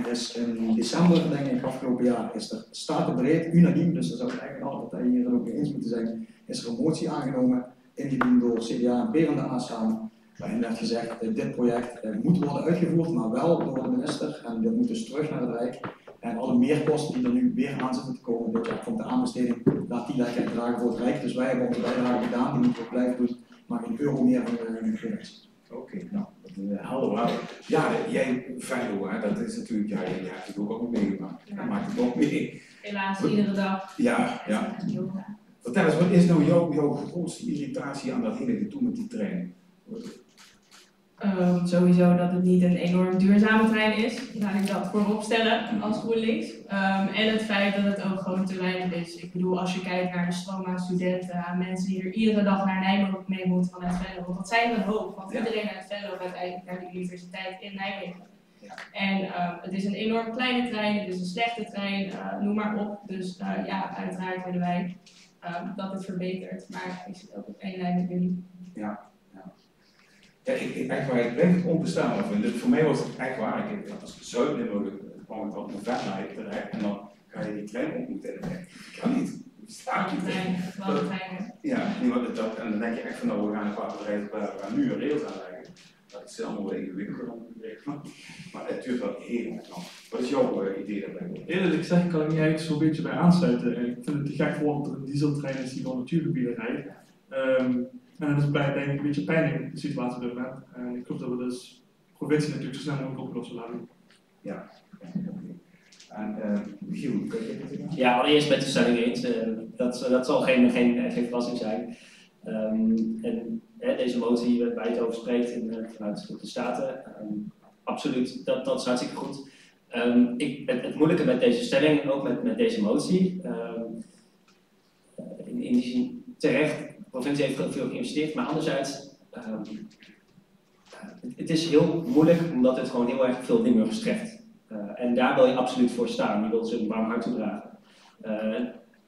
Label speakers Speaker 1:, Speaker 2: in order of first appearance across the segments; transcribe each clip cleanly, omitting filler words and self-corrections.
Speaker 1: is in december, denk ik, afgelopen jaar, is er statenbreed, unaniem, dus daar zouden eigenlijk alle partijen hier ook mee eens moeten zijn, is er een motie aangenomen, ingediend door CDA en PvdA samen, waarin werd gezegd, dit project moet worden uitgevoerd, maar wel door de minister, en dit moet dus terug naar het Rijk. En alle meerkosten die er nu weer aan zitten te komen, dit jaar komt de aanbesteding, laat die lekker dragen voor het Rijk. Dus wij hebben onze bijdrage gedaan, die moeten we blijven doen, maar een euro meer van de provincie.
Speaker 2: Oké, nou, helder. Ja, jij Venlo, hè, dat is natuurlijk, ja, je hebt het ook meegemaakt. Je maakt het ook mee.
Speaker 3: Helaas, iedere dag.
Speaker 2: Ja. Vertel eens, wat is nou jouw grootste irritatie aan dat hele gedoe met die trein?
Speaker 3: Sowieso dat het niet een enorm duurzame trein is, laat ik dat voorop stellen als GroenLinks. En het feit dat het ook gewoon te weinig is. Ik bedoel, als je kijkt naar de stroom aan studenten, aan mensen die er iedere dag naar Nijmegen mee moeten vanuit Venlo. Want dat zijn er een hoop, want iedereen uit Venlo gaat eigenlijk naar de universiteit in Nijmegen. Ja. En het is een enorm kleine trein, het is een slechte trein, noem maar op. Dus ja, uiteraard willen wij dat het verbetert. Maar ik zit ook op één lijn met jullie.
Speaker 2: Ja, ik blijf het onbestaanbaar vinden. Voor mij was het echt waar. Als Zuid-Limburg kwam ik op een Venlo terecht en dan ga je die trein ontmoeten. En dan denk ik, kan niet. Staat je
Speaker 3: trein?
Speaker 2: Ja, en dan denk je echt van nou, we gaan een paar bedrijven, we gaan nu een rails aanleggen. Dat is allemaal wel ingewikkelder dan het maar het duurt wel heel erg lang. Wat is jouw idee daarbij?
Speaker 4: Eerlijk gezegd kan ik me eigenlijk zo'n beetje bij aansluiten. Ik vind het te gek voor dat er een dieseltrein is die door natuurgebieden rijdt. En dat is denk ik een beetje pijnlijk, de situatie op dit moment. En ik hoop dat we dus de provincie natuurlijk zo snel mogelijk opgelost zullen laten.
Speaker 2: Ja. En Michiel, kun je dat doen?
Speaker 5: Ja, allereerst met de stelling eens. Dat zal geen verrassing zijn. En deze motie waar je het over spreekt vanuit de Staten, absoluut, dat is hartstikke goed. Het moeilijke met deze stelling, ook met deze motie, in die zin terecht, de provincie heeft heel veel geïnvesteerd, maar anderzijds, het is heel moeilijk omdat het gewoon heel erg veel Limburgers treft. En daar wil je absoluut voor staan, je wilt ze een warm hart toedragen.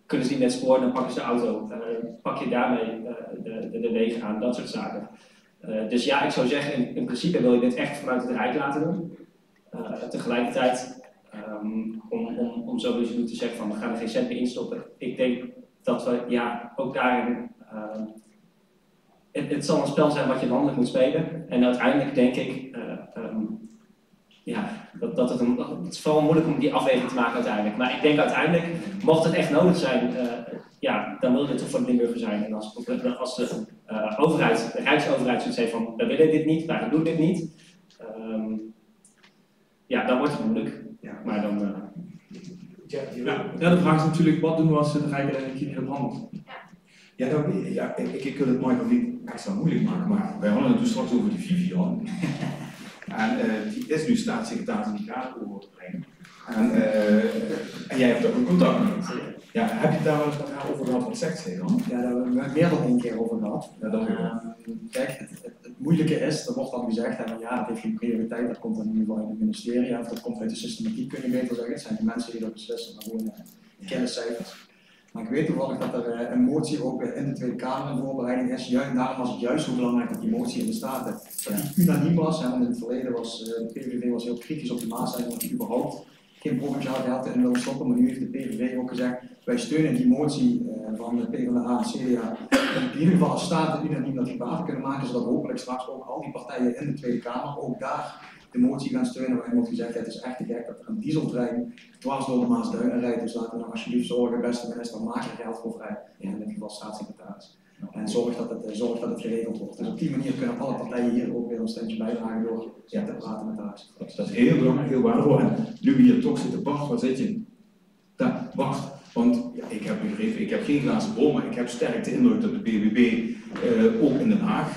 Speaker 5: Kunnen ze niet met spoor, dan pakken ze de auto, pak je daarmee de wegen aan, dat soort zaken. Dus ja, ik zou zeggen, in principe wil je dit echt vanuit het Rijk laten doen. Tegelijkertijd, om zo te zeggen van we gaan er geen cent meer instoppen. Ik denk dat we ook daarin, het zal een spel zijn wat je landelijk moet spelen. En uiteindelijk denk ik, het is vooral moeilijk om die afweging te maken uiteindelijk. Maar ik denk uiteindelijk, mocht het echt nodig zijn, dan wil dit toch voor de Limburger zijn. En als de overheid, de Rijksoverheid zoiets heeft van, we willen dit niet, wij doen dit niet. Dan wordt het moeilijk.
Speaker 2: Ja.
Speaker 5: Maar dan...
Speaker 4: de vraag is natuurlijk, wat doen we als de Rijk en niet behandelt?
Speaker 2: Ik wil het Michael niet extra moeilijk maken, maar wij hadden het dus straks over die Vivian. En die is nu staatssecretaris en die gaat overbrengen. En jij hebt ook een contact mee. Ja, heb je het daar wel eens met haar over gehad? Wat zegt zij dan?
Speaker 1: Ja, daar hebben we het meer dan één keer over gehad. Kijk, het moeilijke is, er wordt dan gezegd, dat heeft geen prioriteit, dat komt dan in ieder geval uit het ministerie, of dat komt uit de systematiek, kun je beter zeggen. Het zijn de mensen die dat beslissen, maar gewoon kenniscijfers. Maar ik weet toevallig dat er een motie ook in de Tweede Kamer in voorbereiding is. Daarom was het juist zo belangrijk dat die motie in de Staten dat die unaniem was. Want in het verleden was de PVV heel kritisch op de maatregelen, dat die überhaupt geen provinciaal geld in wilden stoppen. Maar nu heeft de PVV ook gezegd, wij steunen die motie van de PvdA en CDA. In ieder geval als Staten unaniem dat die water kunnen maken, zodat hopelijk straks ook al die partijen in de Tweede Kamer ook daar de motie gaan steunen. Waarin wordt gezegd, het is echt te gek dat er een dieseltrein dwars door de Maasduinen rijdt. Dus laten we nou alsjeblieft zorgen, beste minister, maak er geld voor vrij. In dit geval staatssecretaris. En zorg dat het geregeld wordt. Dus op die manier kunnen alle partijen hier ook weer een steentje bijdragen door te praten met haar.
Speaker 2: Dat is heel belangrijk, heel waardevol. En nu we hier toch zitten, Bart, waar zit je? Daar, wacht. Want ik heb begrepen, ik heb geen glazen bol, maar ik heb sterk de indruk dat de BBB ook in Den Haag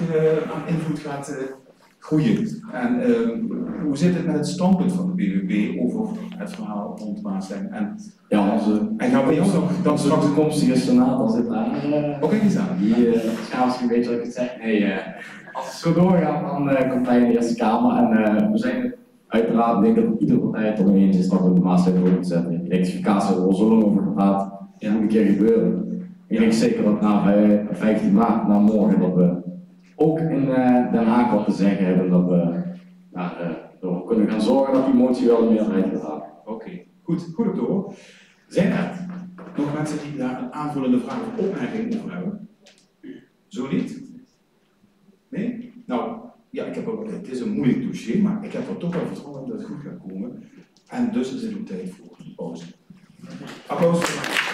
Speaker 2: aan invloed gaat groeien. En hoe zit het met het standpunt van de BBB over het verhaal rond Maasdijk? En gaan we jou nog
Speaker 6: dan straks de komstige senaat al zit daar.
Speaker 2: Organisatie.
Speaker 6: Die schaams een beetje wat ik het zeg. Nee, als het zo doorgaat, dan komt hij in de Eerste Kamer. En we zijn uiteraard, denk ik dat iedere partij het ermee eens is dat we de Maasdijk door moeten zetten. Elektrificatie hebben we al zo lang over gepraat. Dat moet een keer gebeuren. Ik denk zeker dat na 15 maart, na morgen, dat we ook in Den Haag wat te zeggen hebben dat we naar we kunnen gaan zorgen dat die motie wel de meerderheid gaat halen.
Speaker 2: Oké, goed om te horen. Zijn er nog mensen die daar een aanvullende vraag of opmerking over hebben? Zo niet? Nee? Nou, ja, het is een moeilijk dossier, maar ik heb er toch wel vertrouwen in dat het goed gaat komen. En dus is het nu tijd voor een pauze. Applaus voor mij.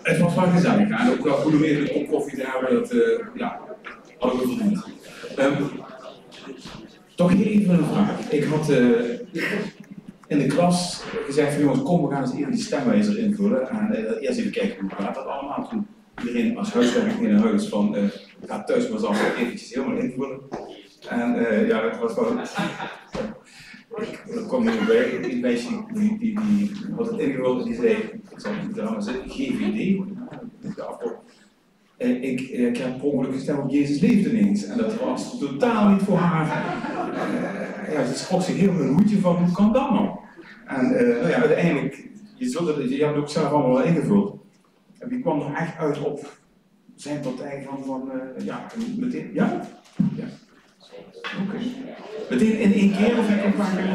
Speaker 2: Het was wel gezellig en ook wel goede weer een kop koffie te hebben, dat hadden we verdiend. Toch hier even een vraag. Ik had in de klas gezegd van jongens, kom we gaan eens even die stemwijzer invullen en eerst even kijken hoe gaat dat allemaal. Toen iedereen als huiswerk in huis van ga thuis maar zelf eventjes helemaal invullen. En dat was wel... Er kwam er bij, een meisje die had het ingevuld en die zei, ik zal het niet drama zeggen, GVD, de afkorting. Ik heb per ongeluk gestemd op Jezus leeft ineens. En dat was totaal niet voor haar. Ze schrok zich heel een hoedje van, hoe kan dat nou? En uiteindelijk, je hebt het ook zelf allemaal wel ingevuld. En die kwam er echt uit op zijn partij meteen, ja? Ja. Oké. Meteen in één keer of heb ik een paar keer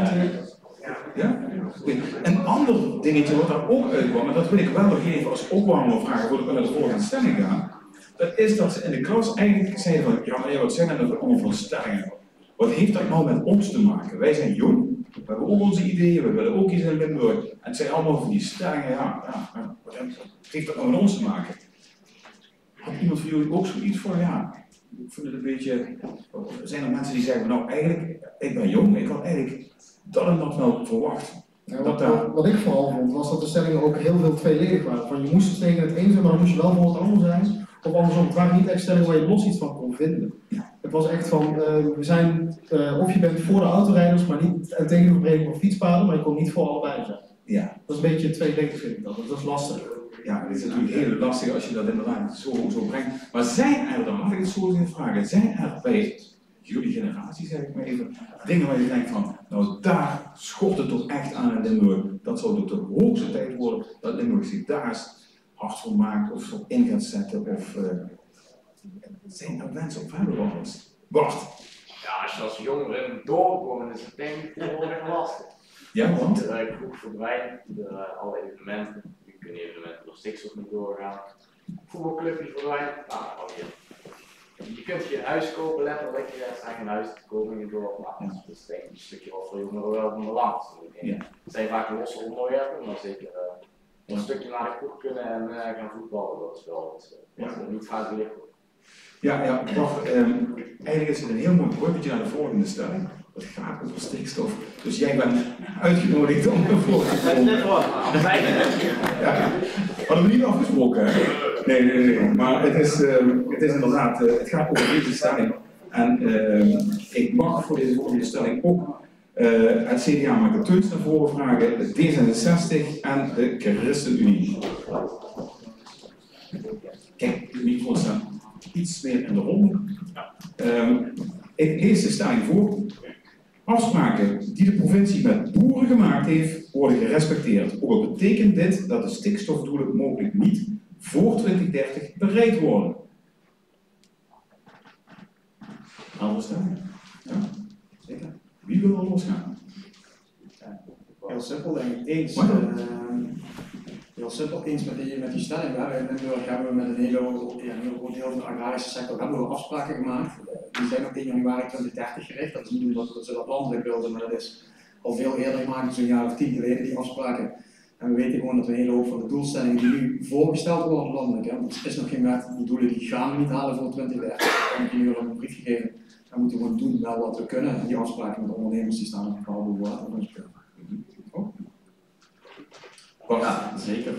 Speaker 2: ja? Okay. Een ander dingetje wat daar ook uitkwam, en dat wil ik wel nog even als opwarmer vragen voordat we naar de volgende stelling gaan. Dat is dat ze in de klas eigenlijk zeiden van, ja meneer, wat zijn er nou allemaal voor stellingen? Wat heeft dat nou met ons te maken? Wij zijn jong, we hebben ook onze ideeën, we willen ook iets in Limburg. En het zijn allemaal van die stellingen, wat heeft dat nou met ons te maken? Had iemand van jullie ook zoiets voor? Ja. Ik vind het een beetje, er zijn er mensen die zeggen, nou eigenlijk, ik ben jong, ik had eigenlijk dat en dat wel verwacht.
Speaker 7: Ja, wat ik vooral vond, was dat de stellingen ook heel veel tweeledig waren. Van, je moest het tegen het een zijn, maar dan moest je wel voor het ander zijn. Of andersom, het waren niet echt stellingen waar je los iets van kon vinden. Het was echt van, we zijn, of je bent voor de autorijders, maar niet tegen de verbreding van fietspaden, maar je kon niet voor allebei zijn.
Speaker 2: Ja.
Speaker 7: Dat is een beetje tweeledig, vind ik dat. Dat is lastig.
Speaker 2: Ja, het is natuurlijk heel lastig als je dat inderdaad zo brengt. Maar zijn er dan, mag ik het zo eens vragen, zijn er bij jullie generatie, zeg ik maar even, dingen waar je denkt van, nou daar schort het toch echt aan in Limburg. Dat zou toch de hoogste tijd worden dat Limburg zich daar eens hard voor maakt of zo in gaat zetten. Of zijn er mensen op hebben wel eens? Bart?
Speaker 6: Ja, als je als jongere in het dorp woont, is het denk ik wel erg lastig.
Speaker 2: Ja, want?
Speaker 6: De groep verdwijnt, alle evenementen. Kunnen evenementen nog stikstof niet doorgaan. Voetbalclubje verdwijnt. Je kunt je huis kopen, letterlijk. Er zijn geen huizen te kopen in je dorp. Maar dat is denk ik een stukje wat voor jongeren wel van belang is. Het zijn vaak losse onderwerpen, maar zeker een stukje naar de kroeg kunnen en gaan voetballen. Dat is wel wat niet vaak gelicht wordt.
Speaker 2: Ja, toch, eigenlijk is het een heel mooi bruggetje naar de volgende stelling. Het gaat over stikstof. Dus jij bent uitgenodigd om ervoor te komen. Ja. Hadden we niet afgesproken, hè? Nee. Maar het is inderdaad, het gaat over deze stelling. En ik mag voor deze volgende stelling ook het CDA met de Tuns naar voren vragen, de D66 en de ChristenUnie. Kijk, de micro's staan iets meer in de ronde. Ik lees de stelling voor. Afspraken die de provincie met boeren gemaakt heeft, worden gerespecteerd. Ook al betekent dit dat de stikstofdoelen mogelijk niet voor 2030 bereikt worden. Andere stelling? Ja, zeker. Wie wil er losgaan?
Speaker 1: Heel simpel, denk ik. Eens. Heel simpel, eens met die stelling. In Limburg hebben we met een heel groot deel van de agrarische sector hebben we afspraken gemaakt. Die zijn op 1 januari 2030 gericht. Dat is niet omdat ze dat landelijk wilden, maar dat is al veel eerder gemaakt, zo'n jaar of 10 geleden, die afspraken. En we weten gewoon dat we een hele hoop van de doelstellingen die nu voorgesteld worden landelijk, want het is nog geen wet, die doelen die gaan we niet halen voor 2030. Dan heb ik nu al een brief gegeven. Dan moeten we gewoon doen wel wat we kunnen. En die afspraken met de ondernemers die staan op een bepaalde water.
Speaker 6: Ja, zeker.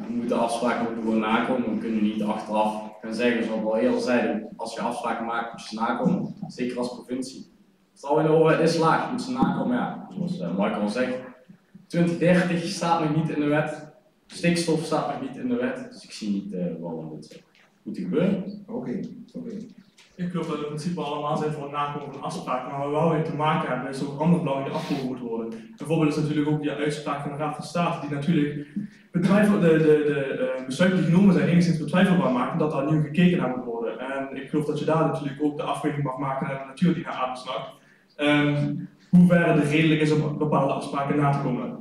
Speaker 6: We moeten afspraken gewoon nakomen. We kunnen niet achteraf gaan zeggen, zoals we al eerder zeiden, als je afspraken maakt, moet je ze nakomen. Zeker als provincie. Stel je over is laag, moet ze nakomen. Ja, zoals Michael al zegt, 2030 staat nog niet in de wet. Stikstof staat nog niet in de wet. Dus ik zie niet waarom dit moet gebeuren.
Speaker 2: Oké.
Speaker 4: Ik geloof dat we in principe allemaal zijn voor het nakomen van afspraken, maar waar we weer te maken hebben is ook andere belangen die afgewogen moeten worden. Bijvoorbeeld is natuurlijk ook die uitspraak van de Raad van State die natuurlijk de besluiten die genomen zijn enigszins betwijfelbaar maken dat daar nu gekeken naar moet worden. En ik geloof dat je daar natuurlijk ook de afweging mag maken naar de natuur die naar ademslag. Hoe ver het redelijk is om bepaalde afspraken na te komen.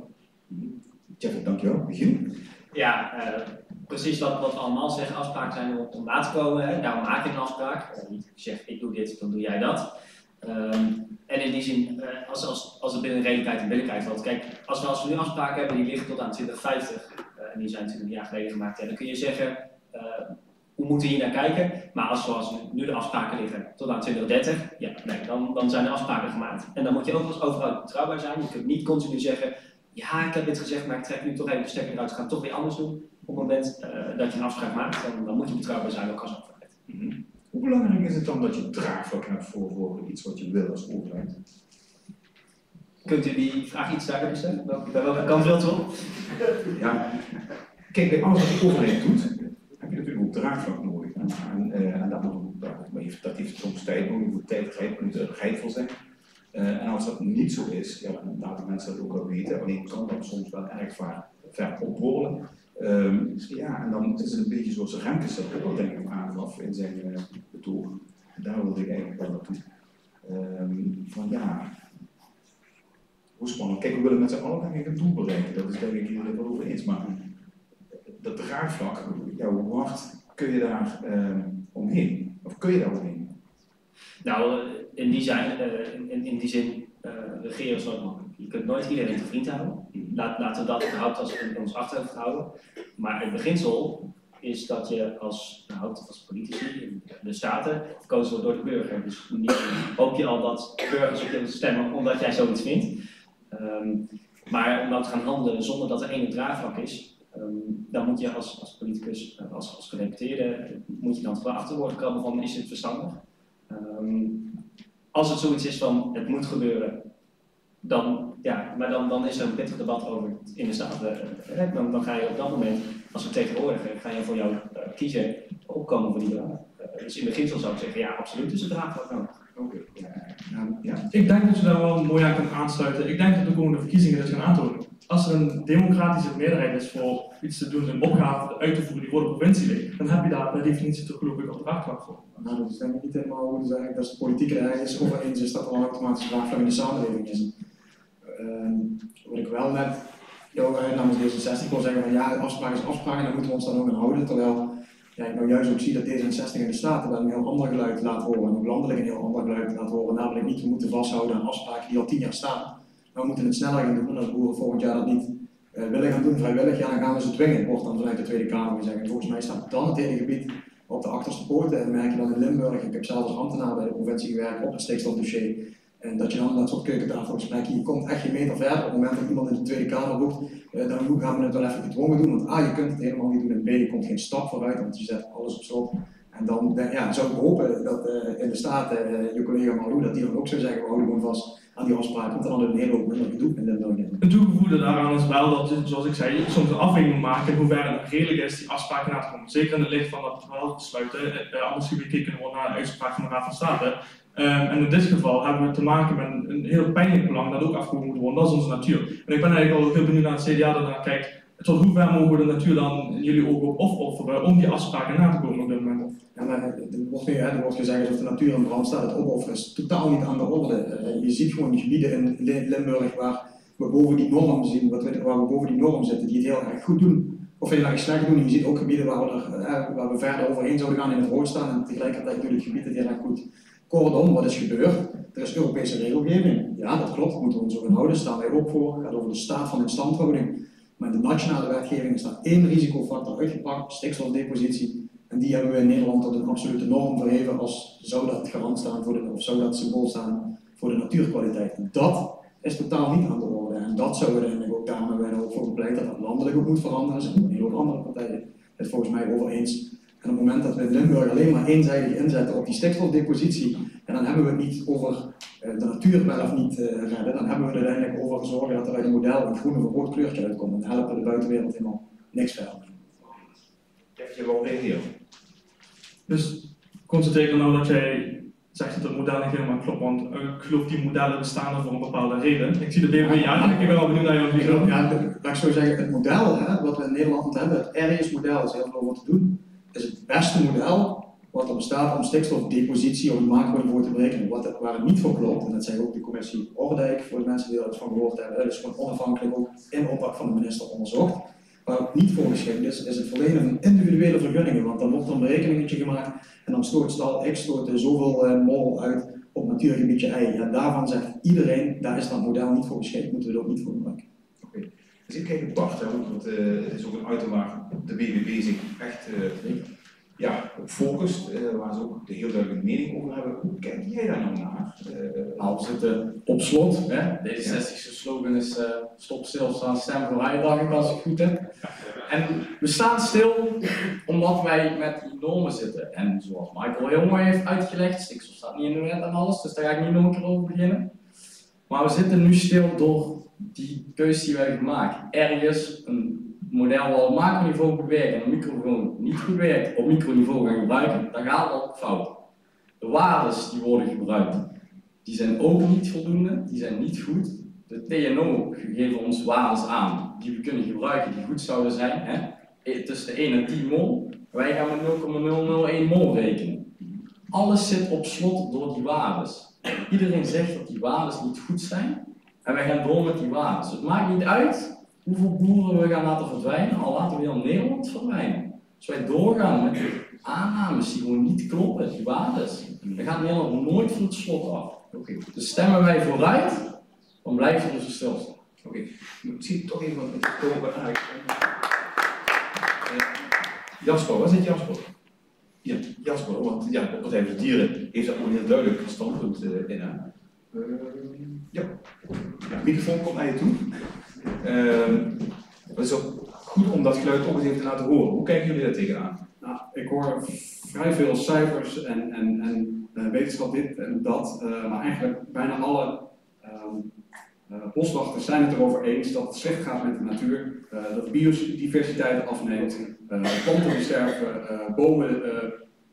Speaker 2: Jeff, dankjewel. Begin.
Speaker 5: Ja, precies wat we allemaal zeggen, afspraken zijn om na te komen. Hè. Daarom maak je een afspraak. Niet zeg ik doe dit, dan doe jij dat. En in die zin, als het binnen redelijkheid en billijkheid valt. Kijk, als we nu afspraken hebben die liggen tot aan 2050, en die zijn 20 jaar geleden gemaakt, dan kun je zeggen, hoe moeten we hier naar kijken? Maar zoals nu de afspraken liggen tot aan 2030, ja, nee, dan zijn de afspraken gemaakt. En dan moet je ook als overheid betrouwbaar zijn. Je kunt niet continu zeggen, ja, ik heb dit gezegd, maar ik trek nu toch even de stekker eruit, ik ga het toch weer anders doen. Op het moment dat je een afspraak maakt, dan moet je betrouwbaar zijn ook als overheid.
Speaker 2: Hoe belangrijk is het dan dat je draagvlak hebt voor iets wat je wil als overheid?
Speaker 5: Kunt u die vraag iets duidelijker stellen? Bij welke kant wilt u op?
Speaker 2: Ja, kijk, bij alles wat de overheid doet, heb je natuurlijk ook draagvlak nodig. En dat heeft soms tijd nodig, je moet tijd voor zijn. En als dat niet zo is, ja, dan laten mensen dat ook wel weten. Alleen kan dat soms wel erg ver opborrelen. Ja, en dan is het een beetje zoals Remkes dat ook al denk ik aangaf in zijn betoog. Daar wilde ik eigenlijk wel naartoe. Van ja, hoe spannend. Kijk, we willen met z'n allen denk ik een doel bereiken. Dat is denk ik iedereen wel over eens. Maar dat draagvlak, ja, hoe hard kun je daar omheen? Of kun je daar omheen?
Speaker 5: Nou, in die zin regeren is nooit makkelijk. Je kunt nooit iedereen te vriend houden. Laten we dat überhaupt als in ons achterhoofd houden. Maar het beginsel is dat je als politici in de Staten gekozen wordt door de burger. Dus niet hoop je al dat burgers op je stemmen omdat jij zoiets vindt. Maar om dan te gaan handelen zonder dat er één draagvlak is, dan moet je als politicus, als gedeputeerde, moet je dan wel achter worden komen van is het verstandig? Als het zoiets is van het moet gebeuren, dan is er een pittig debat over in de Staten. Dan ga je op dat moment, als vertegenwoordiger, ga je voor jou kiezen, opkomen voor die belangen. Dus in beginsel zou ik zeggen, ja, absoluut is het draagvlak nodig.
Speaker 4: Ja. Ik denk dat je daar wel mooi aan kan aansluiten. Ik denk dat de komende verkiezingen dat gaan aantonen. Als er een democratische meerderheid is voor iets te doen, een opgave uit te voeren die voor de provincie ligt, dan heb je daar per definitie toch geloof ik al draagvlak voor.
Speaker 1: Nou, dat is denk ik niet helemaal hoe te zeggen dat de politieke ergens over eens is dat er een automatisch draagvlak in de samenleving is. Wat ik wel net namens D66 wil zeggen van ja, afspraak is afspraak en daar moeten we ons dan ook aan houden. Terwijl ja, ik nou juist ook zie dat D66 in de Staten wel een heel ander geluid laat horen en ook landelijk een heel ander geluid laat horen. Namelijk niet, we moeten vasthouden aan afspraken die al 10 jaar staan. Maar we moeten het sneller gaan doen en als boeren volgend jaar dat niet willen gaan doen vrijwillig, ja, dan gaan we ze dwingen, wordt dan vanuit de Tweede Kamer gezegd. En volgens mij staat dan het hele gebied op de achterste poorten en merk je dan in Limburg, ik heb zelf als ambtenaar bij de provincie gewerkt op het stikstofdossier. En dat je dan dat soort keukentafelgesprekken, je komt echt geen meter verder. Op het moment dat iemand in de Tweede Kamer roept, dan gaan we het wel even gedwongen doen. Want A, je kunt het helemaal niet doen en B, je komt geen stap vooruit, want je zet alles op slot. En dan zou ik hopen dat in de Staten, je collega Marlou, dat die dan ook zou zeggen, we houden gewoon vast aan die afspraken, want dan hadden we een hele hoop minder gedoe in Limburg.
Speaker 4: Een toegevoegde daaraan is wel dat, zoals ik zei, je soms een afweging moet maken in hoeverre het redelijk is die afspraken na te komen. Zeker in het licht van dat wel besluiten, anders gekeken wordt naar de uitspraak van de Raad van State. En in dit geval hebben we te maken met een heel pijnlijk belang dat ook afgewogen moet worden, dat is onze natuur. En ik ben eigenlijk al heel benieuwd naar het CDA dat naar kijkt, tot hoe ver mogen we de natuur dan in jullie ogen ook opofferen om die afspraken na te komen op dit moment?
Speaker 1: Ja, maar er wordt gezegd alsof de natuur in brand staat, het opofferen is totaal niet aan de orde. Je ziet gewoon die gebieden in Limburg waar we boven die norm zien, waar we boven die norm zitten, die het heel erg goed doen. Of heel erg slecht doen. Je ziet ook gebieden waar we verder overheen zouden gaan in het rood staan en tegelijkertijd doet het gebied het heel erg goed. Kortom, wat is gebeurd? Er is Europese regelgeving. Ja, dat klopt, moeten we ons ook aan houden, daar staan wij ook voor. Het gaat over de staat van instandhouding. Maar in de nationale wetgeving is daar één risicofactor uitgepakt, stikstofdepositie. En die hebben we in Nederland tot een absolute norm verheven als zou dat garant staan voor of zou dat symbool staan voor de natuurkwaliteit. En dat is totaal niet aan de orde. En dat zou uiteindelijk ook, daarom hebben wij er ook voor gepleit dat dat landelijk ook moet veranderen. Er zijn een hele hoop andere partijen het volgens mij over eens. En op het moment dat we in Limburg alleen maar eenzijdig inzetten op die stikstofdepositie, en dan hebben we het niet over de natuur wel of niet redden, dan hebben we er uiteindelijk over zorgen dat er uit een model een groen of een rood kleurtje uitkomt. En dan helpen we de buitenwereld helemaal niks verder.
Speaker 2: Je wil reageren.
Speaker 4: Dus constateer ik nou dat jij zegt dat het model niet helemaal klopt, want ik geloof die modellen bestaan er voor een bepaalde reden. Ik zie de BBB aan, ik ben wel benieuwd naar jouw visie.
Speaker 1: Ja, laat ik zo zeggen, het model wat we in Nederland hebben, het RES-model, is heel veel over te doen, is het beste model wat er bestaat om stikstofdepositie op een macroniveau te berekenen. Waar het niet voor klopt, en dat zei ook de commissie Ordijk, voor de mensen die er iets van gehoord hebben, dat is gewoon onafhankelijk ook in opdracht van de minister onderzocht. Waar het niet voor geschikt is het verlenen van individuele vergunningen, want dan wordt er een berekeningetje gemaakt en dan stoot stal X zoveel mol uit op natuurgebiedje Y. En daarvan zegt iedereen, daar is dat model niet voor geschikt, moeten we er ook niet voor gebruiken.
Speaker 2: Oké. Dus ik kijk op Bart, want het is ook een item waar de BBB zich echt op focust, waar ze ook de heel duidelijke mening over hebben. Hoe kijk jij daar nou naar?
Speaker 6: Nou, we zitten op slot. Hè? D66's slogan is stop stilstaan, stem voor Heijendag, als ik het goed heb. En we staan stil omdat wij met die normen zitten. En zoals Michael heel mooi heeft uitgelegd, stikstof staat niet in de wet en alles, dus daar ga ik niet nog een keer over beginnen. Maar we zitten nu stil door die keuze die wij hebben gemaakt. Ergens een model wat op macroniveau goed werkt en op microniveau niet goed werkt, op microniveau gaan gebruiken, dan gaat het al fout. De waardes die worden gebruikt, die zijn ook niet voldoende, die zijn niet goed. De TNO geven ons waardes aan die we kunnen gebruiken, die goed zouden zijn, hè? Tussen de 1 en 10 mol. Wij gaan met 0,001 mol rekenen. Alles zit op slot door die waardes. Iedereen zegt dat die waardes niet goed zijn en wij gaan door met die waardes. Het maakt niet uit hoeveel boeren we gaan laten verdwijnen, al laten we heel Nederland verdwijnen. Als wij doorgaan met de aannames die gewoon niet kloppen, die waardes, dan gaat Nederland nooit van het slot af. Dus stemmen wij vooruit, dan blijft onze stilstand.
Speaker 2: Misschien toch even komen uit. Jasper, waar zit Jasper? Ja, Jasper, want ja, de Partij voor de Dieren heeft daar ook een heel duidelijk standpunt in. Ja, de microfoon komt naar je toe. Het is ook goed om dat geluid ook eens even te laten horen. Hoe kijken jullie daar tegenaan?
Speaker 8: Nou, ik hoor vrij veel cijfers en wetenschap dit en dat, maar eigenlijk bijna alle boswachters zijn het erover eens dat het slecht gaat met de natuur, dat de biodiversiteit afneemt, planten die sterven, bomen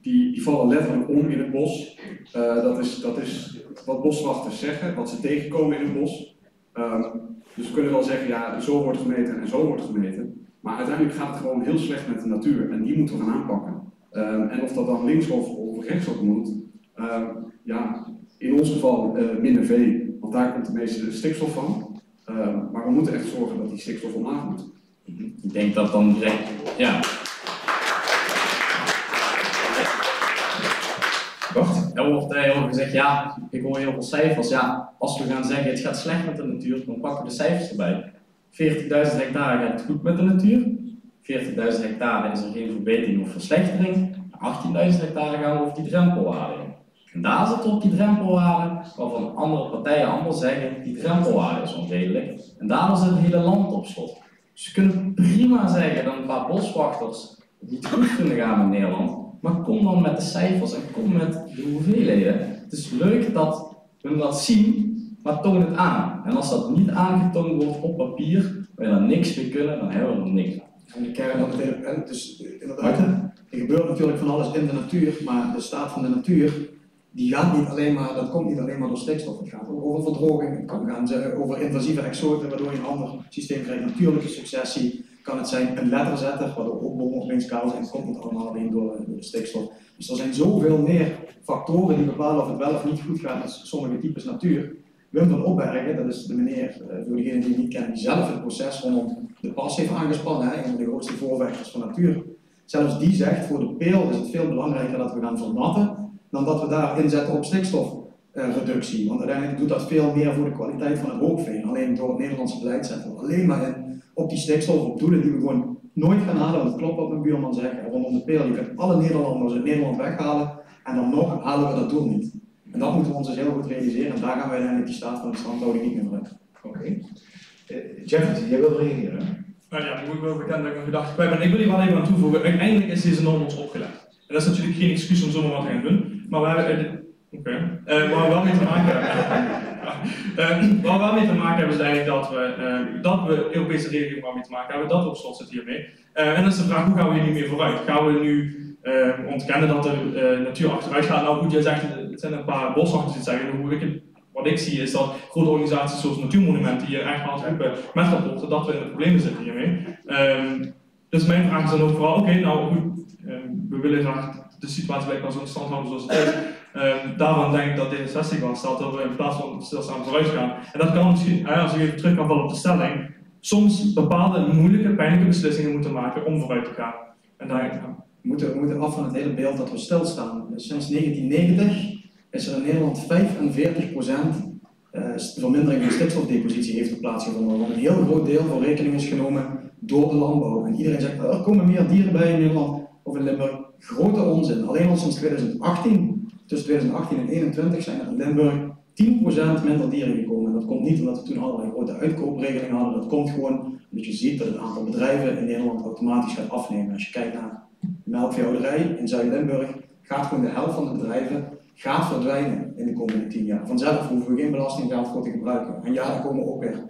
Speaker 8: die vallen letterlijk om in het bos. Dat is wat boswachters zeggen, wat ze tegenkomen in het bos. Dus we kunnen wel zeggen, ja, zo wordt gemeten en zo wordt gemeten. Maar uiteindelijk gaat het gewoon heel slecht met de natuur en die moeten we gaan aanpakken. En of dat dan linkshof of rechtshof moet, ja, in ons geval minder vee, want daar komt de meeste stikstof van. Maar we moeten echt zorgen dat die stikstof omlaag moet.
Speaker 6: Ik denk dat dan direct, ja.
Speaker 2: Wacht.
Speaker 6: Er wordt heel gezegd, ja, ik hoor heel veel cijfers. Ja, als we gaan zeggen het gaat slecht met de natuur, dan pakken we de cijfers erbij. 40.000 hectare gaat het goed met de natuur. 40.000 hectare is er geen verbetering of verslechtering. 18.000 hectare gaan we over die drempelwaarde. En daar zitten op die drempelwaarde, waarvan andere partijen allemaal zeggen, die drempelwaarde is onredelijk. En daardoor zit het hele land op slot. Dus je kunt prima zeggen dat een paar boswachters niet goed kunnen gaan in Nederland, maar kom dan met de cijfers en kom met de hoeveelheden. Het is leuk dat we dat zien, maar toon het aan. En als dat niet aangetoond wordt op papier, waar je dan niks mee kunnen, dan hebben we er niks aan.
Speaker 1: En de kern van het dus inderdaad, er gebeurt natuurlijk van alles in de natuur, maar de staat van de natuur, die gaat niet alleen maar, dat komt niet alleen maar door stikstof. Het gaat ook over verdroging, het kan gaan over invasieve exoten, waardoor je een ander systeem krijgt, natuurlijke successie. Kan het zijn een letterzetter, waardoor ook bomen opeens kaal zijn, het komt niet allemaal alleen door de stikstof. Dus er zijn zoveel meer factoren die bepalen of het wel of niet goed gaat met sommige types natuur. Wim van Opbergen, dat is de meneer, voor degenen die het niet kennen, die zelf het proces rondom de pas heeft aangespannen, een van de grootste voorvechters van natuur. Zelfs die zegt, voor de peel is het veel belangrijker dat we gaan vernatten, dan dat we daar inzetten op stikstofreductie. Want uiteindelijk doet dat veel meer voor de kwaliteit van het hoogveen. Alleen door het Nederlandse beleid zetten we alleen maar in op die stikstof, op doelen die we gewoon nooit gaan halen. Want het klopt wat mijn buurman zegt, rondom de peel, je kunt alle Nederlanders uit Nederland weghalen en dan nog halen we dat doel niet. En dat moeten we ons dus heel goed realiseren en daar gaan we uiteindelijk die staat van de standhouding niet meer vanuit.
Speaker 2: Oké. Jeffrey, jij wil reageren?
Speaker 4: Nou ja, die moet ik wel bekend dat ik een gedachte kwijt ben. Ik wil hier wel even aan toevoegen. Uiteindelijk is deze norm ons opgelegd. En dat is natuurlijk geen excuus om zomaar wat te gaan doen. Maar we hebben... waar we wel mee te maken hebben... waar we wel mee te maken hebben is eigenlijk dat we Europese regelgeving waar mee te maken hebben, dat we op slot zitten hiermee. En dan is de vraag, hoe gaan we hier nu mee vooruit? Gaan we nu ontkennen dat de natuur achteruit gaat? Nou goed, jij zegt, het zijn een paar boswachters die zeggen, wat ik zie is dat grote organisaties zoals Natuurmonumenten hier echt gaan roepen met rapporten dat we in de problemen zitten hiermee. Dus mijn vraag is dan ook vooral, oké, nou goed, we willen graag de situatie blijkbaar zo in stand houden zoals het is. Daarom denk ik dat D66 wel stelt dat we in plaats van stilstaan vooruit gaan. En dat kan misschien, als ik even terug kan vallen op de stelling, soms bepaalde moeilijke, pijnlijke beslissingen moeten maken om vooruit te gaan. En daar
Speaker 1: we moeten af van het hele beeld dat we stilstaan. Sinds 1990 is er in Nederland 45% vermindering van stikstofdepositie heeft plaatsgevonden. Want een heel groot deel voor rekening is genomen door de landbouw. En iedereen zegt, er komen meer dieren bij in Nederland of in Limburg. Grote onzin. Alleen al sinds 2018, tussen 2018 en 2021 zijn er in Limburg 10% minder dieren gekomen. En dat komt niet omdat we toen allerlei grote uitkoopregelingen hadden. Dat komt gewoon omdat je ziet dat het aantal bedrijven in Nederland automatisch gaat afnemen. Als je kijkt naar de melkveehouderij in Zuid-Limburg, gaat gewoon de helft van de bedrijven verdwijnen in de komende 10 jaar. Vanzelf hoeven we geen belastinggeld voor te gebruiken. En ja, er komen ook weer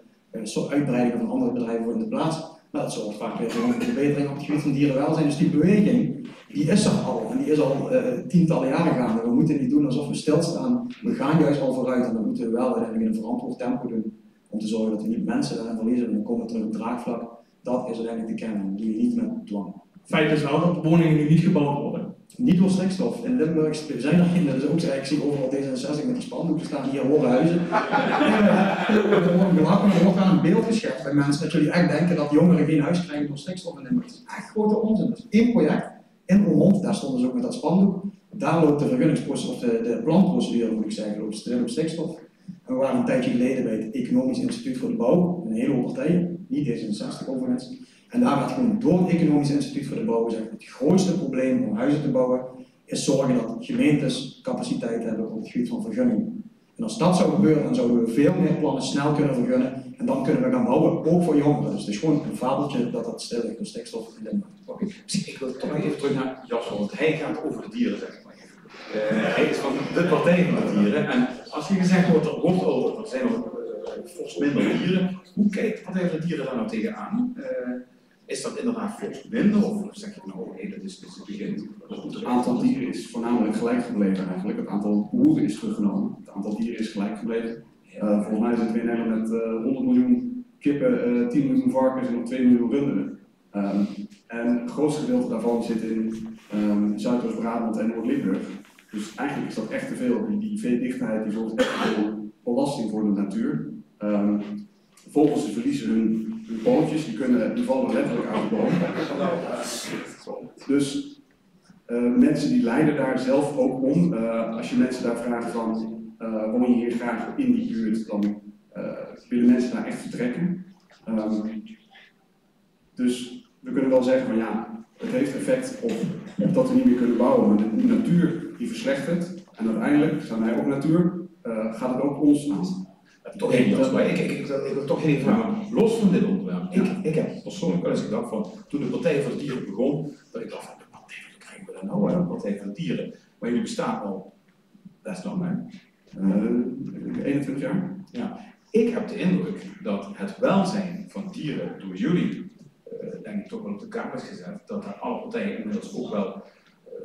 Speaker 1: uitbreidingen van andere bedrijven voor in de plaats. Maar dat zorgt vaak weer voor een verbetering op het gebied van dierenwelzijn. Dus die beweging, die is er al. En die is al tientallen jaren gaande. We moeten niet doen alsof we stilstaan. We gaan juist al vooruit. En dat moeten we wel uiteindelijk in een verantwoord tempo doen. Om te zorgen dat we niet mensen daarin verliezen. En dan komen we terug op draagvlak. Dat is uiteindelijk de kern. Dat doe je niet met dwang.
Speaker 4: Feit is wel dat woningen nu niet gebouwd worden.
Speaker 1: Niet door stikstof. In Limburg zijn er geen, dat is ook zo, ik zie overal D66 met die spandoeken staan, hier horen huizen. Er wordt gelachen, er wordt aan een beeld geschept bij mensen dat jullie echt denken dat jongeren geen huis krijgen door stikstof in Limburg. Dat is echt grote onzin. Dat is één project in Roermond, daar stonden ze ook met dat spandoek. Daar loopt de vergunningsprocedure, of de planprocedure moet ik zeggen, loopt stil op stikstof. En we waren een tijdje geleden bij het Economisch Instituut voor de Bouw, een hele hoop partijen, niet D66 overigens. En daar werd gewoon door het Economisch Instituut voor de Bouw gezegd, het grootste probleem om huizen te bouwen is zorgen dat gemeentes capaciteit hebben op het gebied van vergunningen. En als dat zou gebeuren, dan zouden we veel meer plannen snel kunnen vergunnen en dan kunnen we gaan bouwen, ook voor jongeren. Dus het is gewoon een fabeltje dat dat stil ligt door stikstof in Limburg.
Speaker 2: Oké. Ik wil toch even terug naar Jasper, want hij gaat over de dieren, zeg maar. Hij is van de partij van de dieren. En als hier gezegd wordt, er wordt over, er zijn nog fors minder dieren. Hoe kijkt de Partij van de Dieren daar nou tegenaan? Is dat inderdaad fors minder? Of zeg je nou, nee, dat is het begin?
Speaker 8: Het aantal dieren is voornamelijk gelijk gebleven eigenlijk. Het aantal boeren is teruggenomen. Het aantal dieren is gelijk gebleven. Volgens mij zitten we in Nederland met 100 miljoen kippen, 10 miljoen varkens en nog 2 miljoen runderen. En het grootste gedeelte daarvan zit in Zuidoost-Brabant en Noord-Limburg. Dus eigenlijk is dat echt te veel. Die veedichtheid die zorgt echt voor belasting voor de natuur. Vogels verliezen hun pootjes, die vallen letterlijk uit de boom. Dus mensen die lijden daar zelf ook om. Als je mensen daar vraagt van, woon je hier graag in die buurt, dan willen mensen daar echt vertrekken. Dus we kunnen wel zeggen van ja, het heeft effect op dat we niet meer kunnen bouwen. Maar de natuur die verslechtert. En uiteindelijk zijn wij ook natuur, gaat het ook ons aan.
Speaker 2: Toch even, maar ik wil toch even vragen, los van dit onderwerp. Ik heb persoonlijk wel eens gedacht van, toen de Partij voor de Dieren begon, dat ik dacht van, wat krijgen we dan nou, hè? Partij voor de Dieren. Maar jullie bestaan al best lang, hè?
Speaker 8: 21 jaar.
Speaker 2: Ja. Ik heb de indruk dat het welzijn van dieren door jullie, denk ik toch wel op de kaart is gezet, dat daar alle partijen inmiddels ook wel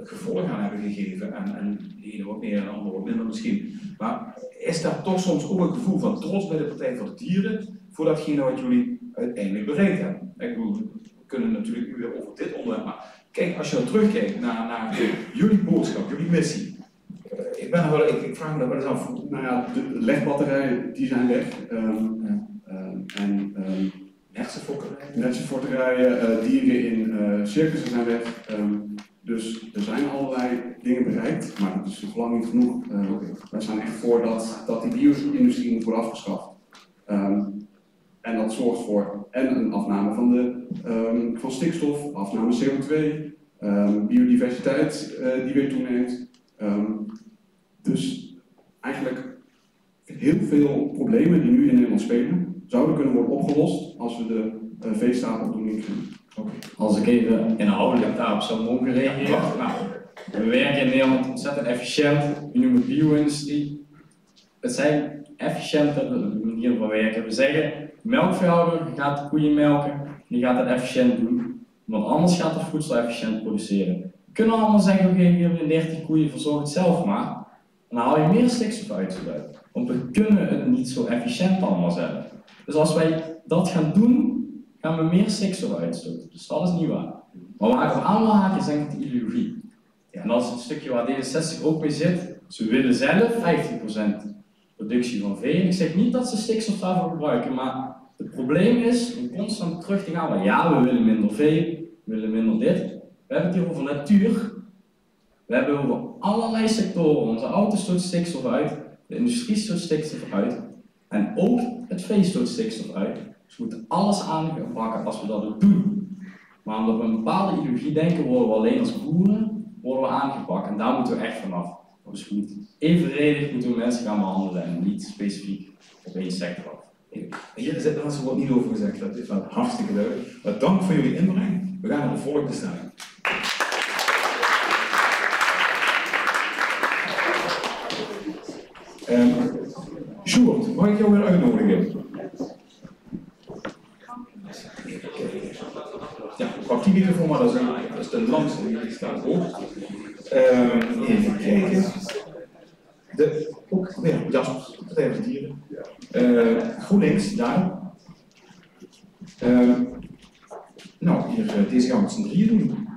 Speaker 2: gevolg aan hebben gegeven en de ene wat meer en de andere wat minder misschien. Maar is daar toch soms ook een gevoel van trots bij de Partij voor de Dieren voor datgene wat jullie uiteindelijk bereikt hebben? Ik bedoel, we kunnen natuurlijk nu weer over dit onderwerp, maar kijk, als je nou terugkijkt naar jullie boodschap, jullie missie. Ik vraag me dat wel eens af.
Speaker 8: Nou ja, de legbatterijen die zijn weg. Hersenfokkerij, dieren in circussen zijn weg. Dus er zijn allerlei dingen bereikt, maar dat is nog lang niet genoeg. Wij zijn echt voor dat die bio-industrie moet worden afgeschaft. En dat zorgt voor een afname van stikstof, afname CO2, biodiversiteit die weer toeneemt. Dus eigenlijk heel veel problemen die nu in Nederland spelen, zouden kunnen worden opgelost als we de veestapel doen inkrimpen.
Speaker 6: Als ik even inhoudelijk daarop zou mogen reageren. Nou, we werken in Nederland ontzettend efficiënt. We noemen het bio-industrie. Het zijn efficiënte manieren van werken. We zeggen, melkveehouder gaat de koeien melken, die gaat het efficiënt doen. Want anders gaat het voedsel efficiënt produceren. We kunnen allemaal zeggen, oké, hier hebben we 30 koeien, verzorg het zelf maar. Dan haal je meer stikstofuitstoot. Want we kunnen het niet zo efficiënt allemaal zelf. Dus als wij dat gaan doen, gaan we meer stikstof uitstoten. Dus dat is niet waar. Maar waar we aan wil haken is denk ik de ideologie. En dat is het stukje waar D66 ook mee zit. Ze willen zelf 50% productie van vee. En ik zeg niet dat ze stikstof daarvoor gebruiken, maar het probleem is om constant terug te gaan. Maar ja, we willen minder vee, we willen minder dit. We hebben het hier over natuur. We hebben over allerlei sectoren. Onze auto stoot stikstof uit, de industrie stoot stikstof uit en ook het vee stoot stikstof uit. Dus we moeten alles aanpakken als we dat ook doen. Maar omdat we een bepaalde ideologie denken, worden we alleen als boeren aangepakt en daar moeten we echt vanaf. Dus we moeten evenredig moeten we mensen gaan behandelen en niet specifiek op één sector af.
Speaker 2: Hier is het wordt niet over gezegd, dat is wel hartstikke duidelijk. Maar dank voor jullie inbreng. We gaan naar de volgende stelling. Sjoerd, mag ik jou weer uitnodigen? Ja, pak die microfoon maar, dat is de langste, die staat hoog. Even kijken. Ook weer Jasper, Partij voor de Dieren. GroenLinks, daar. Nou, hier, deze gaan we met z'n drieën doen.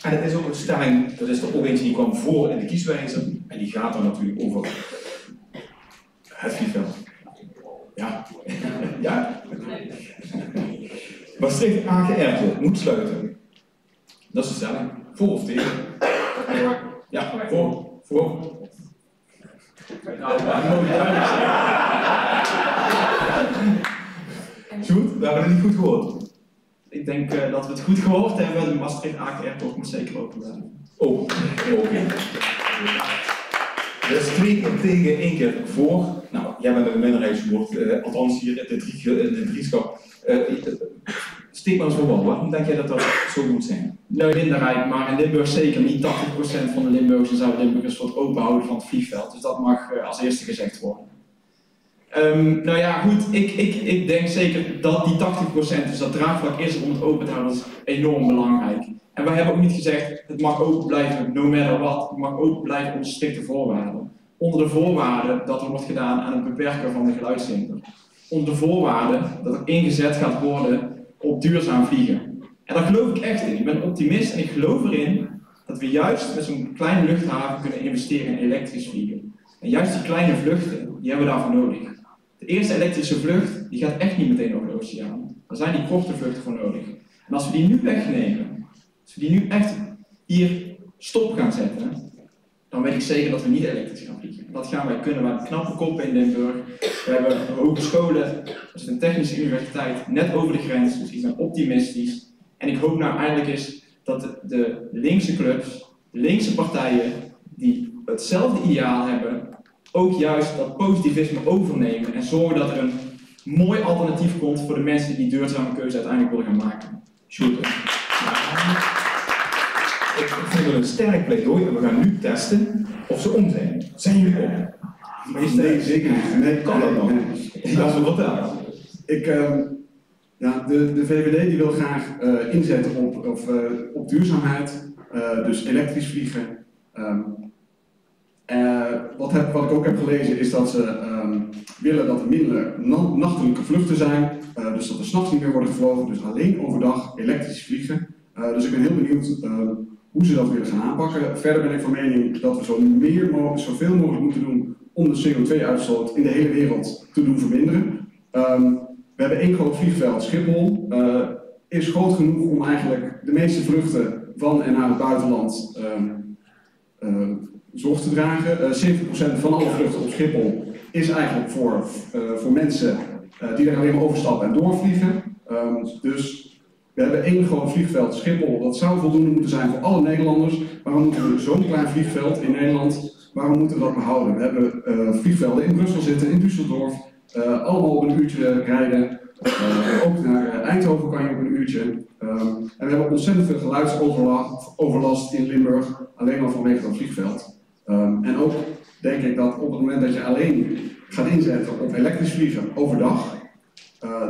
Speaker 2: En het is ook een stelling, dat is er ook eentje die kwam voor in de kieswijzer. En die gaat dan natuurlijk over het vliegveld. Ja. Ja. Maastricht-Aken Airport moet sluiten. Dat is de stelling. Voor of tegen? Ja, voor. Goed, we hebben het niet goed gehoord.
Speaker 9: Ik denk dat we het goed gehoord hebben. De Maastricht-Aken Airport moet zeker open blijven.
Speaker 2: Oh, oké. Dus 2 keer tegen, 1 keer voor. Nou, jij bent een minderheidswoord, althans hier in het vriendschap. Steek maar eens voor wal. Waarom denk jij dat dat zo moet zijn?
Speaker 9: Nou, minderheid, maar in Limburg zeker niet. 80% van de Limburgers zouden Limburgers voor het openhouden van het vliegveld. Dus dat mag als eerste gezegd worden. Nou ja, goed, ik denk zeker dat die 80%, dus dat draagvlak is om het open te houden, dat is enorm belangrijk. En wij hebben ook niet gezegd, het mag open blijven, no matter what. Het mag open blijven onder strikte voorwaarden. Onder de voorwaarde dat er wordt gedaan aan het beperken van de geluidshinder. Onder de voorwaarde dat er ingezet gaat worden op duurzaam vliegen. En daar geloof ik echt in. Ik ben optimist en ik geloof erin dat we juist met zo'n kleine luchthaven kunnen investeren in elektrisch vliegen. En juist die kleine vluchten, die hebben we daarvoor nodig. De eerste elektrische vlucht, die gaat echt niet meteen over de oceaan. Daar zijn die korte vluchten voor nodig. En als we die nu wegnemen, als we die nu echt hier stop gaan zetten, dan weet ik zeker dat we niet elektrisch gaan vliegen. Dat gaan wij kunnen. We hebben knappe koppen in Limburg. We hebben hogescholen, we zitten een technische universiteit net over de grens. Dus ik ben optimistisch. En ik hoop nou eindelijk eens dat de linkse clubs, de linkse partijen, die hetzelfde ideaal hebben, ook juist dat positivisme overnemen en zorgen dat er een mooi alternatief komt voor de mensen die die duurzame keuze uiteindelijk willen gaan maken. Sjoerd.
Speaker 2: Ik vind het een sterk pleidooi en we gaan nu testen of ze om zijn. Zijn jullie om?
Speaker 8: Nee, zeker niet. Nee,
Speaker 2: kan dat nog? Ik ga ze vertellen.
Speaker 8: De VVD die wil graag inzetten op duurzaamheid, dus elektrisch vliegen. Wat ik ook heb gelezen is dat ze willen dat er minder nachtelijke vluchten zijn, dus dat er 's nachts niet meer worden gevlogen, dus alleen overdag elektrisch vliegen. Dus ik ben heel benieuwd hoe ze dat willen gaan aanpakken. Verder ben ik van mening dat we zoveel mogelijk moeten doen om de CO2-uitstoot in de hele wereld te doen verminderen. We hebben één groot vliegveld, Schiphol, is groot genoeg om eigenlijk de meeste vluchten van en naar het buitenland zorg te dragen. 70% van alle vluchten op Schiphol is eigenlijk voor mensen die er alleen maar overstappen en doorvliegen. Dus we hebben één groot vliegveld, Schiphol, dat zou voldoende moeten zijn voor alle Nederlanders. Waarom moeten we zo'n klein vliegveld in Nederland, waarom moeten we dat behouden? We hebben vliegvelden in Brussel zitten, in Düsseldorf, allemaal op een uurtje rijden. Ook naar Eindhoven kan je op een uurtje. En we hebben ontzettend veel geluidsoverlast in Limburg, alleen al vanwege dat vliegveld. En ook denk ik dat op het moment dat je alleen gaat inzetten op elektrisch vliegen overdag,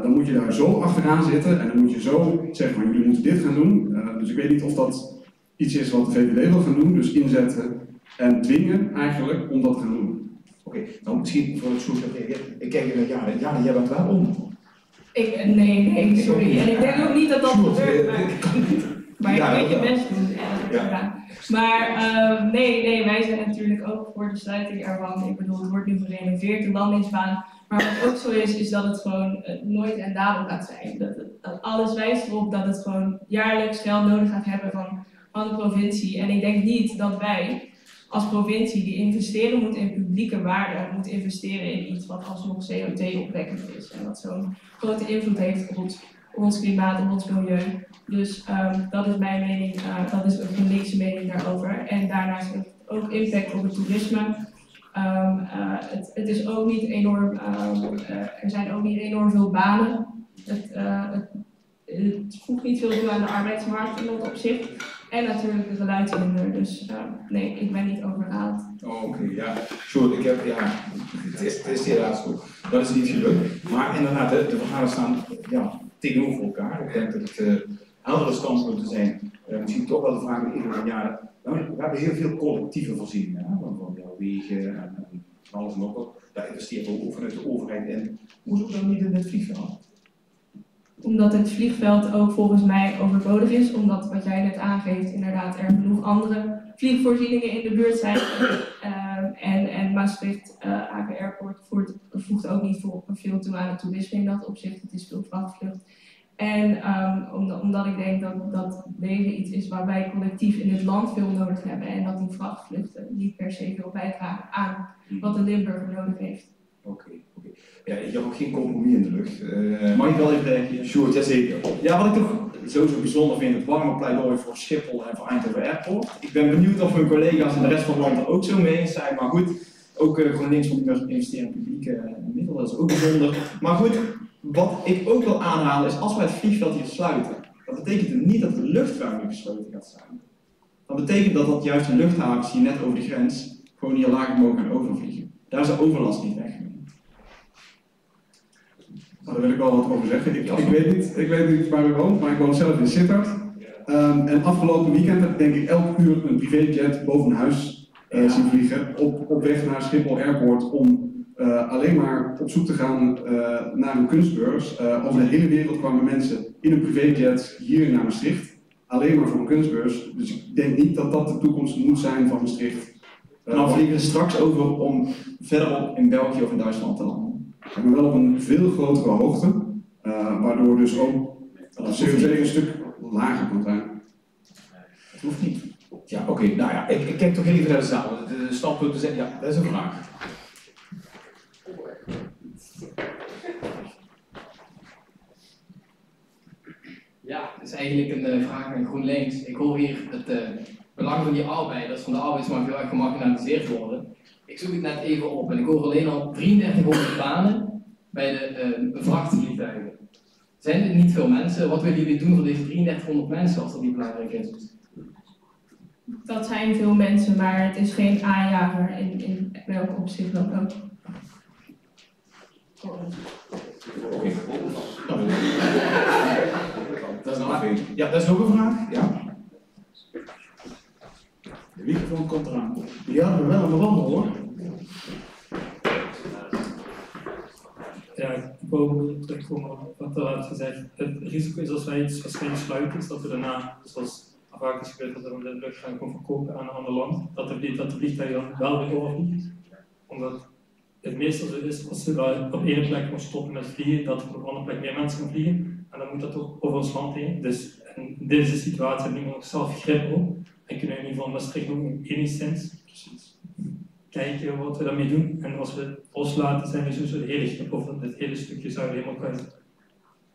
Speaker 8: dan moet je daar zo achteraan zitten en dan moet je zo zeggen van jullie moeten dit gaan doen. Dus ik weet niet of dat iets is wat de VVD wil gaan doen, dus inzetten en dwingen eigenlijk om dat te gaan doen.
Speaker 2: Oké, nou misschien voor het zoeken. Ik kijk naar Jana. Jana, jij bent wel om.
Speaker 3: Nee, sorry. En ik denk ook niet dat dat gebeurt. Maar
Speaker 2: Ja,
Speaker 3: je moet je
Speaker 2: ja.
Speaker 3: best doen. Ja. Maar nee, wij zijn natuurlijk ook voor de sluiting ervan. Ik bedoel, het wordt nu gerenoveerd, de landingsbaan. Maar wat ook zo is dat het gewoon nooit rendabel gaat zijn. Dat alles wijst erop dat het gewoon jaarlijks geld nodig gaat hebben van de provincie. En ik denk niet dat wij als provincie die investeren moeten in publieke waarde, moeten investeren in iets wat alsnog CO2-opwekkend is. En wat zo'n grote invloed heeft op ons klimaat, op ons milieu. Dus dat is mijn mening, dat is een linkse mening daarover. En daarnaast heeft het ook impact op het toerisme. Het is ook niet enorm, er zijn ook niet enorm veel banen. Het voegt niet veel toe aan de arbeidsmarkt in dat opzicht. En natuurlijk de geluidshinder. Dus nee, ik ben niet overhaald.
Speaker 2: Oké, ja. Sorry, het is helaas zo. Dat is niet gelukt. Maar inderdaad, de verhalen staan tegenover elkaar. Ik denk dat het heldere standpunten zijn. Misschien toch wel de vraag die iedere jaren. We hebben heel veel collectieve voorzieningen van wegen en alles en nog wat. Daar investeren we ook vanuit de overheid in. Hoezo dan niet in het vliegveld?
Speaker 3: Omdat het vliegveld ook volgens mij overbodig is, omdat wat jij net aangeeft, inderdaad er genoeg andere vliegvoorzieningen in de buurt zijn. En Maastricht Aken Airport voegt ook niet veel toe aan het toerisme in dat opzicht. Het is veel vrachtvlucht. En omdat ik denk dat deze iets is waar wij collectief in het land veel nodig hebben en dat die vrachtvluchten niet per se veel bijdragen aan wat de Limburger nodig heeft.
Speaker 2: Oké. Ja, je hebt ook geen compromis in de lucht.
Speaker 9: Mag ik wel even reageren?
Speaker 2: Sjoerd, jazeker.
Speaker 9: Ja, wat ik toch sowieso bijzonder vind, het warme pleidooi voor Schiphol en voor Eindhoven Airport. Ik ben benieuwd of mijn collega's in de rest van het land er ook zo mee eens zijn, maar goed, ook GroenLinks moet investeren in publieke middelen, dat is ook bijzonder. Maar goed, wat ik ook wil aanhalen is, als wij het vliegveld hier sluiten, dat betekent niet dat de luchtruim hier gesloten gaat zijn. Dat betekent dat juist de luchthavens hier net over de grens gewoon hier lager mogen gaan overvliegen. Daar is de overlast niet weg.
Speaker 8: Nou, daar wil ik wel wat over zeggen. Ik weet niet waar u woont, maar ik woon zelf in Sittard. En afgelopen weekend heb ik denk ik elk uur een privéjet boven huis zien vliegen op weg naar Schiphol Airport om alleen maar op zoek te gaan naar een kunstbeurs. Over de hele wereld kwamen mensen in een privéjet hier naar Maastricht, alleen maar voor een kunstbeurs. Dus ik denk niet dat dat de toekomst moet zijn van Maastricht.
Speaker 9: En dan vliegen we straks over om verderop in België of in Duitsland te landen.
Speaker 8: Maar wel op een veel grotere hoogte, waardoor dus ook de CO2 een stuk lager kan zijn.
Speaker 2: Het hoeft niet. Ja, oké. Nou ja, ik kijk toch even naar de zaal. De standpunten zijn, ja, dat is een vraag.
Speaker 10: Ja, het is eigenlijk een vraag aan GroenLinks. Ik hoor hier het belang van die arbeiders, van de arbeidsmarkt heel erg gemarginaliseerd worden. Ik zoek het net even op en ik hoor alleen al 3300 banen bij de vrachtvliegtuigen. Zijn er niet veel mensen? Wat willen jullie doen voor deze 3300 mensen als dat niet belangrijk is?
Speaker 3: Dat zijn veel mensen, maar het is geen aanjager in welk opzicht dan ook.
Speaker 2: Oké. Dat is nog een ja, dat is nog een vraag. Ja. De microfoon komt eraan.
Speaker 7: Ja, we wel een wandel hoor.
Speaker 4: Ja, ik wou terugkomen op wat er werd gezegd. Het risico is als wij iets waarschijnlijk sluiten, is dat we daarna, zoals vaak is gebeurd, dat we de lucht gaan verkopen aan een ander land, dat de vliegtuig dan wel weer doorvliegt. Omdat het meestal zo is, als we op één plek moeten stoppen met vliegen, dat er op een andere plek meer mensen gaan vliegen. En dan moet dat ook over ons land heen. Dus in deze situatie hebben we nog zelf grip op. En kunnen we in ieder geval Maastricht ook enigszins kijken wat we daarmee doen. En als we het loslaten, zijn we sowieso de hele grip over het hele stukje zouden helemaal kwijt.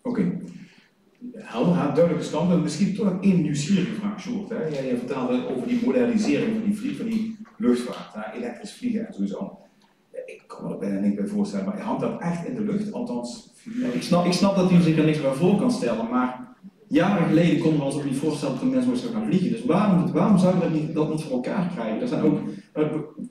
Speaker 2: Oké. Helder, duidelijke standpunt. Misschien toch nog één nieuwsgierige vraag, Sjoerd. Jij vertelde over die modernisering van die luchtvaart, elektrisch vliegen en sowieso. Ik kan me er bijna niet bij voorstellen, maar hangt dat echt in de lucht? Althans,
Speaker 9: ik snap dat u zich er niks bij voor kan stellen, maar jaren geleden konden we ons ook niet voorstellen dat de mensen zouden gaan vliegen. Dus waarom zouden we dat niet voor elkaar krijgen? Er zijn ook,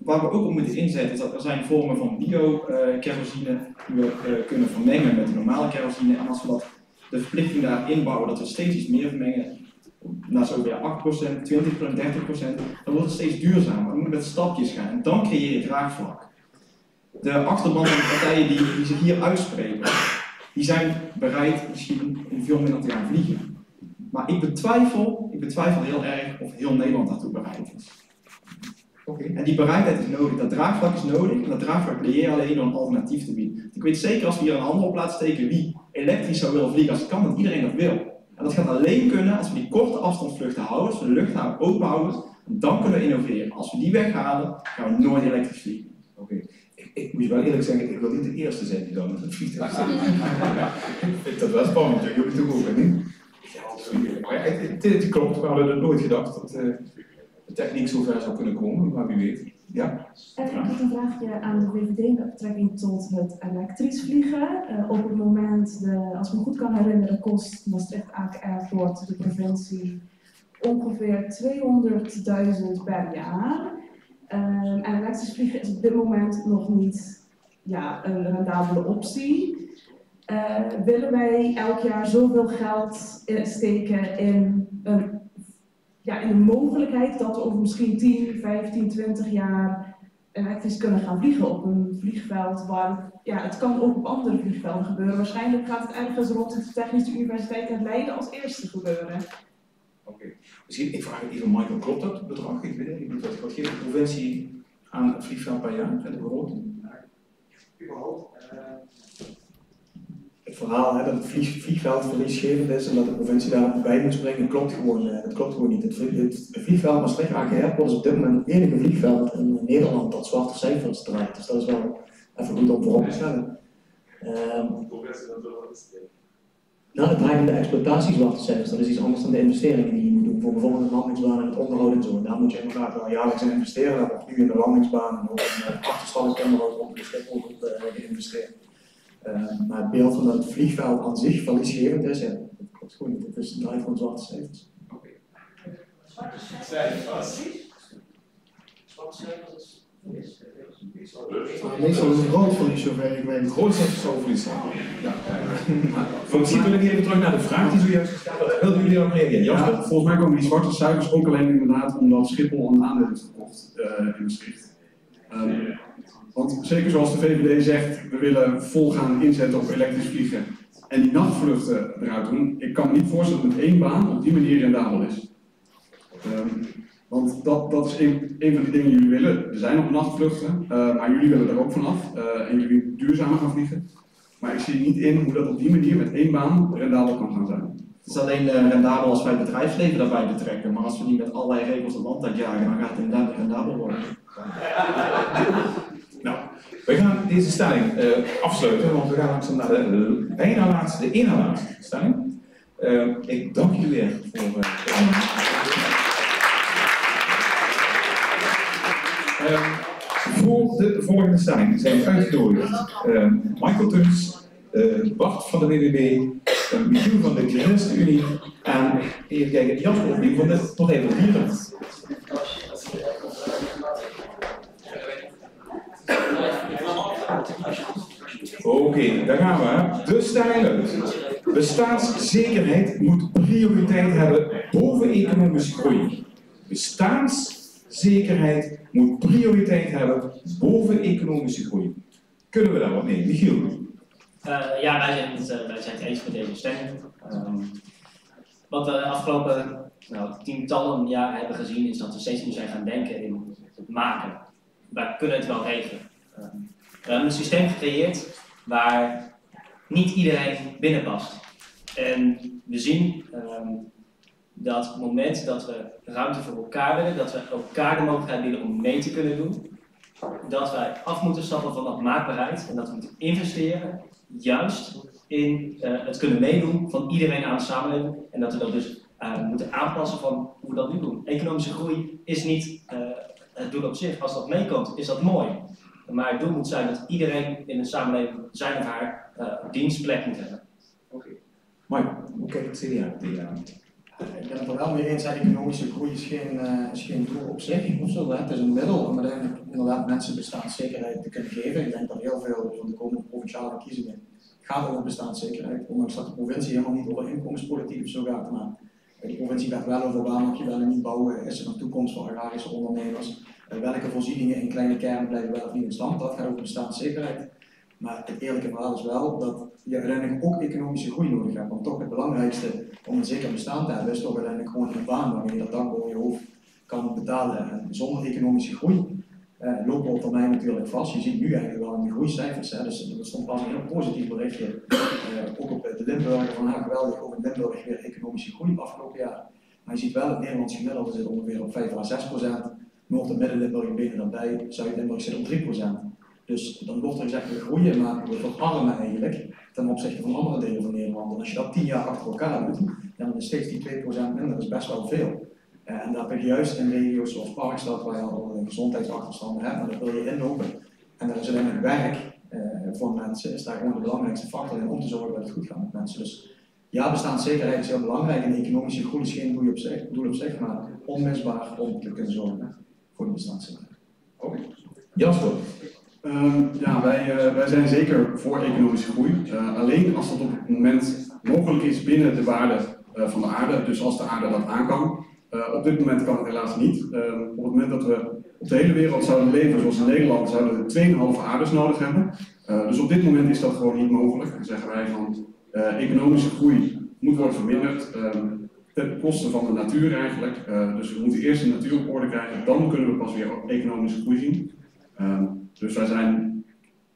Speaker 9: waar we ook op moeten inzetten, is dat er zijn vormen van bio-kerosine die we kunnen vermengen met de normale kerosine. En als we de verplichting daar inbouwen, dat we steeds iets meer vermengen, naar zo weer 8%, 20%, 30%, dan wordt het steeds duurzamer. Dan moet je met stapjes gaan en dan creëer je draagvlak. De achterban van de partijen die zich hier uitspreken, die zijn bereid misschien om veel minder te gaan vliegen. Maar ik betwijfel heel erg of heel Nederland daartoe bereid is. En die bereidheid is nodig, dat draagvlak is nodig en dat draagvlak creëer je alleen door een alternatief te bieden. Ik weet zeker als we hier een hand op laten steken wie elektrisch zou willen vliegen, als het kan, dat iedereen dat wil. En dat gaat alleen kunnen als we die korte afstandsvluchten houden, als we de luchthaven open houden, dan kunnen we innoveren. Als we die weghalen, gaan we nooit elektrisch vliegen.
Speaker 2: Ik moet je wel eerlijk zeggen, ik wil niet de eerste zijn die dan met het vliegtuig zit. Ik vind dat wel spannend, jullie toch ook, niet? Ja, het klopt, we hadden het nooit gedacht dat de techniek zo ver zou kunnen komen, maar wie weet. Ja?
Speaker 11: Ik heb een vraagje aan de VVD met betrekking tot het elektrisch vliegen. Op het moment, als ik me goed kan herinneren, kost Maastricht-Aken Airport de provincie ongeveer 200.000 per jaar. En elektrisch vliegen is op dit moment nog niet een rendabele optie. Willen wij elk jaar zoveel geld steken in de mogelijkheid dat we over misschien 10, 15, 20 jaar elektrisch kunnen gaan vliegen op een vliegveld waar, het kan ook op andere vliegvelden gebeuren. Waarschijnlijk gaat het ergens rond de Technische Universiteit in Leiden als eerste gebeuren.
Speaker 2: Oké. Misschien, ik vraag even Michael, klopt dat bedrag? Ik weet niet, wat geeft de provincie aan het vliegveld per jaar, de begroting?
Speaker 1: Het verhaal dat het vliegveld verliesgevend is en dat de provincie daar bij moet springen, klopt gewoon niet. Het vliegveld Maastricht-Aken Airport is op dit moment het enige vliegveld in Nederland dat zwarte cijfers draait. Dus dat is wel even goed om voorop te stellen. Het draait in de exploitatie zwarte cijfers. Dat is iets anders dan de investeringen die je moet doen voor bijvoorbeeld een landingsbaan en het onderhoud en zo. Daar moet je inderdaad wel jaarlijks in investeren. Daar wordt nu in de landingsbaan en ook in de achterstallig onderhoud rond de Schiphol geïnvesteerd. Maar het beeld van dat het vliegveld aan zich verliesgevend is, dat klopt gewoon niet. Het draait gewoon zwarte cijfers.
Speaker 2: Oké.
Speaker 12: Zwarte cijfers? Zwarte cijfers is verlies.
Speaker 7: Meestal is het groot verlies, zover ik weet.
Speaker 2: Groot cijfers zou verlies zijn. Misschien wil ik even terug naar de vraag die zojuist gesteld werd. Wilden jullie ook reageren?
Speaker 8: Ja, volgens mij komen die zwarte cijfers ook alleen inderdaad omdat Schiphol een aandeel heeft gekocht in Maastricht. Want zeker zoals de VVD zegt, we willen vol gaan inzetten op elektrisch vliegen en die nachtvluchten eruit doen. Ik kan me niet voorstellen dat met één baan op die manier rendabel is. Want dat is een van de dingen die jullie willen. Er zijn nog nachtvluchten, maar jullie willen er ook vanaf en jullie duurzamer gaan vliegen. Maar ik zie niet in hoe dat op die manier met één baan rendabel kan gaan zijn.
Speaker 9: Het is alleen rendabel als wij het bedrijfsleven daarbij betrekken, maar als we niet met allerlei regels het land uitjagen, dan gaat het inderdaad rendabel worden.
Speaker 2: Nou, we gaan deze stelling afsluiten, want we gaan langzaam naar de ene laatste stelling. Ik dank jullie weer voor Voor de volgende stelling zijn we uitgenodigd Michael Tuns, Bart van de WWB, Michiel van de ChristenUnie en even kijken, Jasper Opnieuw van de Partij voor de Dieren. Oké, daar gaan we. De stelling luidt: bestaanszekerheid moet prioriteit hebben boven economische groei. Bestaanszekerheid moet prioriteit hebben boven economische groei. Kunnen we daar wat mee? Michiel?
Speaker 5: Ja, wij zijn het eens met deze stelling. Wat we de afgelopen tientallen jaren hebben gezien is dat we steeds meer zijn gaan denken in het maken. Wij kunnen het wel regelen. We hebben een systeem gecreëerd waar niet iedereen binnenpast. En we zien dat op het moment dat we ruimte voor elkaar willen, dat we elkaar de mogelijkheid bieden om mee te kunnen doen, dat wij af moeten stappen van dat maakbaarheid en dat we moeten investeren juist in het kunnen meedoen van iedereen aan de samenleving en dat we dat dus moeten aanpassen van hoe we dat nu doen. Economische groei is niet het doel op zich. Als dat meekomt, is dat mooi. Maar het doel moet zijn dat iedereen in de samenleving zijn of haar dienstplek moet hebben.
Speaker 2: Oké. Mike, hoe kijkt het CDA tegenaan?
Speaker 1: Ik ben het er wel mee eens dat economische groei is geen doel op zich of zo. Het is een middel om uiteindelijk inderdaad mensen bestaanszekerheid te kunnen geven. Ik denk dat heel veel van de komende provinciale verkiezingen gaat over bestaanszekerheid. Ondanks dat de provincie helemaal niet over inkomenspolitiek of zo gaat. Maar de provincie gaat wel over waar mag je wel en niet bouwen. Is er een toekomst voor agrarische ondernemers? Welke voorzieningen in kleine kernen blijven wel of niet in stand? Dat gaat over bestaanszekerheid. Maar het eerlijke verhaal is wel dat je uiteindelijk ook economische groei nodig hebt. Want toch het belangrijkste om een zeker bestaan te hebben is toch uiteindelijk gewoon een baan waarmee je dat dak boven je hoofd kan betalen. En zonder economische groei lopen we op termijn natuurlijk vast. Je ziet nu eigenlijk wel in de groeicijfers. Dus er stond pas een heel positief berichtje ook op de Limburger van geweldig ook in Limburg weer economische groei afgelopen jaar. Maar je ziet wel het Nederlandse gemiddelde zit ongeveer op 5 à 6%. Noord- en Midden-Limburg beter dan bij, Zuid-Limburg zit op 3%. Dus dan wordt er gezegd we groeien, maar we verarmen eigenlijk ten opzichte van andere delen van Nederland. En als je dat 10 jaar achter elkaar doet, dan is steeds die 2% minder, dat is best wel veel. En dat heb je juist in regio's zoals Parkstad, waar je al een gezondheidsachterstanden hebt, maar dat wil je inlopen. En daar is uiteindelijk werk voor mensen, is daar gewoon de belangrijkste factor in om te zorgen dat het goed gaat met mensen. Dus ja, bestaanszekerheid is heel belangrijk en economische groei is geen doel op zich, maar onmisbaar om te kunnen zorgen voor de bestaanszekerheid.
Speaker 2: Oké. Jasper?
Speaker 8: Ja, wij zijn zeker voor economische groei. Alleen als dat op het moment mogelijk is binnen de waarde van de aarde, dus als de aarde dat aan kan. Op dit moment kan het helaas niet. Op het moment dat we op de hele wereld zouden leven zoals in Nederland, zouden we 2,5 aardes nodig hebben. Dus op dit moment is dat gewoon niet mogelijk. Dan zeggen wij van economische groei moet worden verminderd ten koste van de natuur eigenlijk. Dus we moeten eerst de natuur op orde krijgen, dan kunnen we pas weer economische groei zien. Dus wij zijn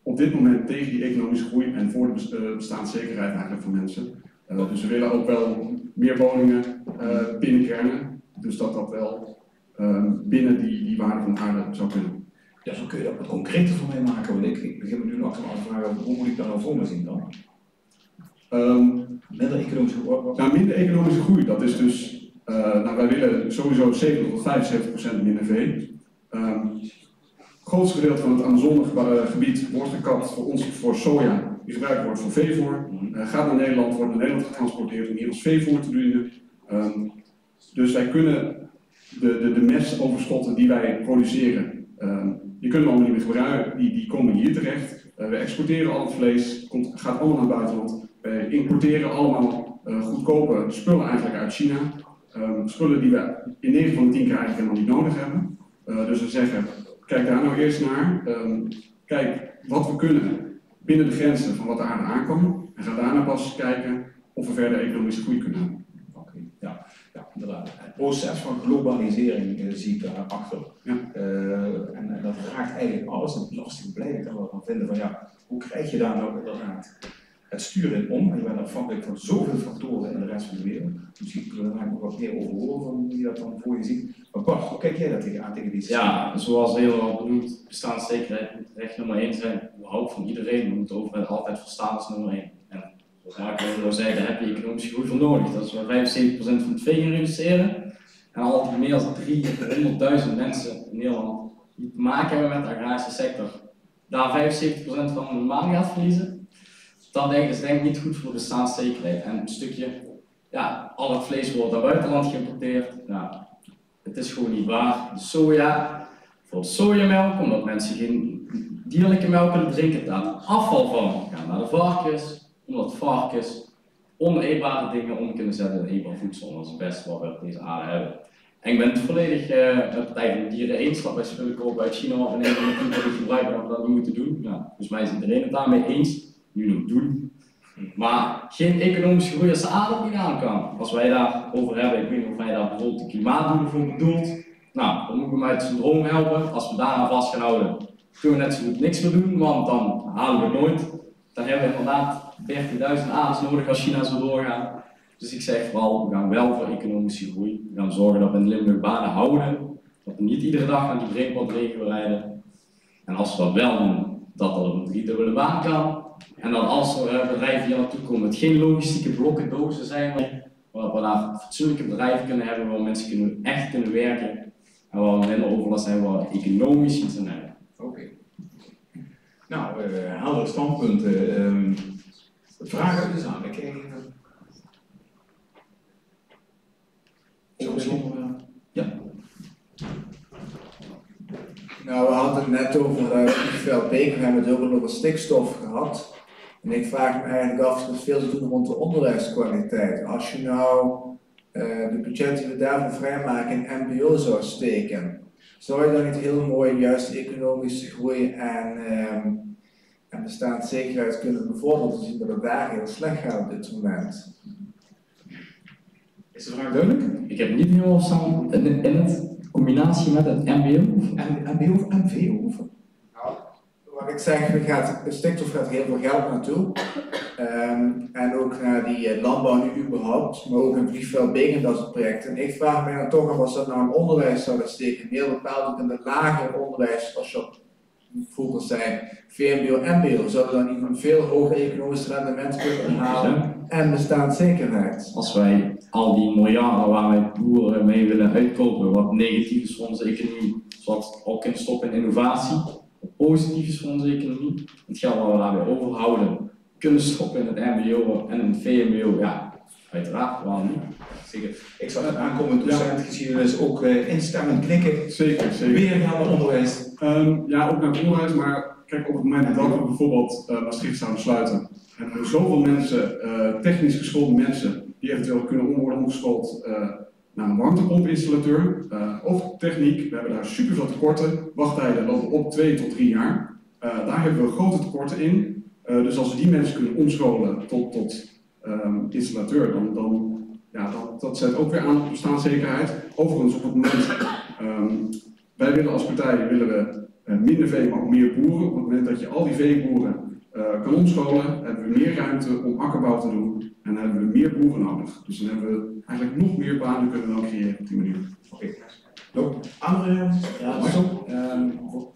Speaker 8: op dit moment tegen die economische groei en voor de bestaanszekerheid eigenlijk van mensen. Dus we willen ook wel meer woningen binnen kernen, dus dat wel binnen die waarde van de aarde zou kunnen.
Speaker 2: Ja, zo kun je dat wat concreter voor mij maken, want ik begin me nu nog te vragen, hoe moet ik daar nou voor me zien dan? Minder economische groei?
Speaker 8: Nou, minder economische groei, dat is dus, wij willen sowieso 70 tot 75% minder vee. Het grootste gedeelte van het Amazonegebied wordt gekapt voor ons voor soja, die gebruikt wordt voor veevoer. Gaat naar Nederland, wordt naar Nederland getransporteerd om hier als veevoer te dienen. Dus wij kunnen de mestoverschotten die wij produceren, die kunnen we allemaal niet meer gebruiken, die komen hier terecht. We exporteren al het vlees, gaat allemaal naar het buitenland. We importeren allemaal goedkope spullen eigenlijk uit China. Spullen die we in 9 van de 10 keer eigenlijk helemaal niet nodig hebben. Dus we zeggen, kijk daar nou eerst naar. Kijk wat we kunnen binnen de grenzen van wat de aarde aankomt. En ga daarna pas kijken of we verder economische groei kunnen hebben.
Speaker 2: Oké, ja, inderdaad. Het proces van globalisering zie ik daarachter. Ja. En dat raakt eigenlijk alles. Het lastig blijf ik dan wel van vinden van ja, hoe krijg je daar nou inderdaad het stuur in om? En je bent afhankelijk van zoveel factoren in de rest van de wereld. Misschien kunnen we daar nog wat meer over horen van hoe je dat dan voor je ziet. Maar Bart, hoe kijk jij daar tegenaan tegen die systeem?
Speaker 6: Ja, zoals heel al benoemd, bestaanszekerheid moet recht nummer 1 zijn. Überhaupt van iedereen. We moeten de overheid altijd verstaan als nummer 1. En zoals Marco al zei, daar heb je economische groei voor nodig. Dat is waar 75% van het vee gaan reduceren. En al meer dan 300.000 mensen in Nederland die te maken hebben met de agrarische sector, daar 75% van de baan gaat verliezen, dat is denk ik niet goed voor de bestaanszekerheid. En een stukje, ja, al het vlees wordt naar buitenland geïmporteerd, ja, het is gewoon niet waar. De soja, voor de sojamelk, omdat mensen geen dierlijke melk willen drinken, daar afval van gaat naar de varkens, omdat varkens oneetbare dingen om kunnen zetten in eetbaar voedsel. Dat is het beste wat we op deze aarde hebben. En ik ben het volledig met de Partij van de Dieren eens dat wij spullen kopen uit China en een van de die gebruiken dat we dat niet moeten doen. Ja, volgens mij is iedereen het daarmee eens. Nu nog doen. Maar geen economische groei als de aarde niet aan kan. Als wij daarover hebben, ik weet niet of wij daar bijvoorbeeld de klimaatdoelen voor bedoelt. Nou, dan moeten we hem uit zijn droom helpen. Als we daaraan vast gaan houden, kunnen we net zo goed niks meer doen, want dan halen we het nooit. Dan hebben we inderdaad 30.000 aardes nodig als China zo doorgaat. Dus ik zeg vooral, we gaan wel voor economische groei. We gaan zorgen dat we in Limburg banen houden. Dat we niet iedere dag naar die breedbandregen rijden. En als we dat wel doen, dat er een 3-dubbele baan kan. En dat als er bedrijven hier naartoe komen, het geen logistieke blokken, dozen zijn, maar we daar fatsoenlijke bedrijven kunnen hebben waar mensen echt kunnen werken. En waar we minder overlast hebben, waar we economisch iets aan hebben.
Speaker 2: Oké. Nou, helder standpunten. Vragen uit de zaal. Ja.
Speaker 13: Nou, we hadden het net over Vliegveld-Beek, we hebben het ook al over stikstof gehad. En ik vraag me eigenlijk af, er is veel te doen rond de onderwijskwaliteit. Als je nou de budgetten die we daarvoor vrijmaken in MBO zou steken, zou je dan niet heel mooi juist economische groei en bestaanszekerheid kunnen bevorderen? We zien dat het daar heel slecht gaat op dit moment.
Speaker 6: Is de vraag duidelijk? Ik heb niet helemaal verstaan in het combinatie met het MBO.
Speaker 13: MBO of MVO? Nou, wat ik zeg, de stikstof gaat heel veel geld naartoe. En ook naar die landbouw nu überhaupt, maar ook in Vliegveld-Beek en dat soort projecten. En ik vraag me dan toch af, als dat nou in onderwijs zouden steken, meer bepaald ook in het lager onderwijs, als je vroeger zei, VMBO, MBO, zouden we dan niet een veel hoger economisch rendement kunnen halen en bestaanszekerheid.
Speaker 6: Als wij al die miljarden waar wij boeren mee willen uitkopen, wat negatief is voor onze economie, zodat we ook kunnen stoppen in innovatie, wat positief is voor onze economie, het geld wat we daarbij overhouden, kunnen stoppen in het MBO en in het VMBO, ja, uiteraard, waarom niet?
Speaker 2: Zeker. Ik zag het aankomend docent geschiedenis ook instemmend knikken.
Speaker 8: Zeker, zeker.
Speaker 2: Weer naar het onderwijs.
Speaker 8: Ja, ook naar het onderwijs, maar kijk, op het moment dat we bijvoorbeeld Maastricht zouden sluiten en er zoveel mensen, technisch geschoolde mensen, die eventueel kunnen worden omgeschoold naar een warmtepompinstallateur of techniek, we hebben daar superveel tekorten, wachttijden lopen op 2 tot 3 jaar. Daar hebben we grote tekorten in. Dus als we die mensen kunnen omscholen tot installateur, dan dat zet ook weer aan op bestaanszekerheid. Overigens, op het moment, wij willen als partij minder vee, maar ook meer boeren. Op het moment dat je al die veeboeren kan omscholen, hebben we meer ruimte om akkerbouw te doen en hebben we meer boeren nodig. Dus dan hebben we eigenlijk nog meer banen kunnen we dan creëren op die manier.
Speaker 2: Oké. Andere?
Speaker 1: Ja,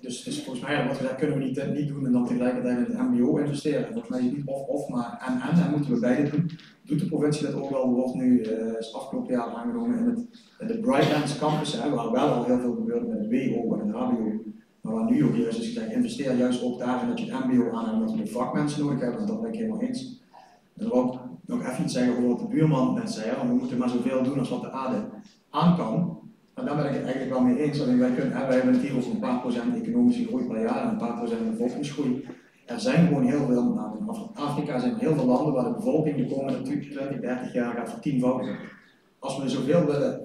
Speaker 1: dus volgens mij wat we daar kunnen we niet doen en dan tegelijkertijd in het MBO investeren. Volgens mij is het niet of, maar en moeten we beide doen. Doet de provincie dat ook wel, wordt nu is afgelopen jaar aangenomen in de Brightlands campus, waar wel al heel veel gebeurde met het WO en het HBO. Maar waar nu ook hier is gezegd, investeer juist ook daarin dat je het MBO aan en dat we de vakmensen nodig hebben, en dat ben ik helemaal eens. En dan wil ik nog even iets zeggen over wat de buurman net zei, we moeten maar zoveel doen als wat de aarde aan kan. Maar daar ben ik het eigenlijk wel mee eens. Alleen wij hebben het hier over een paar procent economische groei per jaar en een paar procent bevolkingsgroei. Er zijn gewoon heel veel, in Afrika zijn er heel veel landen waar de bevolking de komende 20, 30 jaar gaat vertienvoudigen. Als we zoveel willen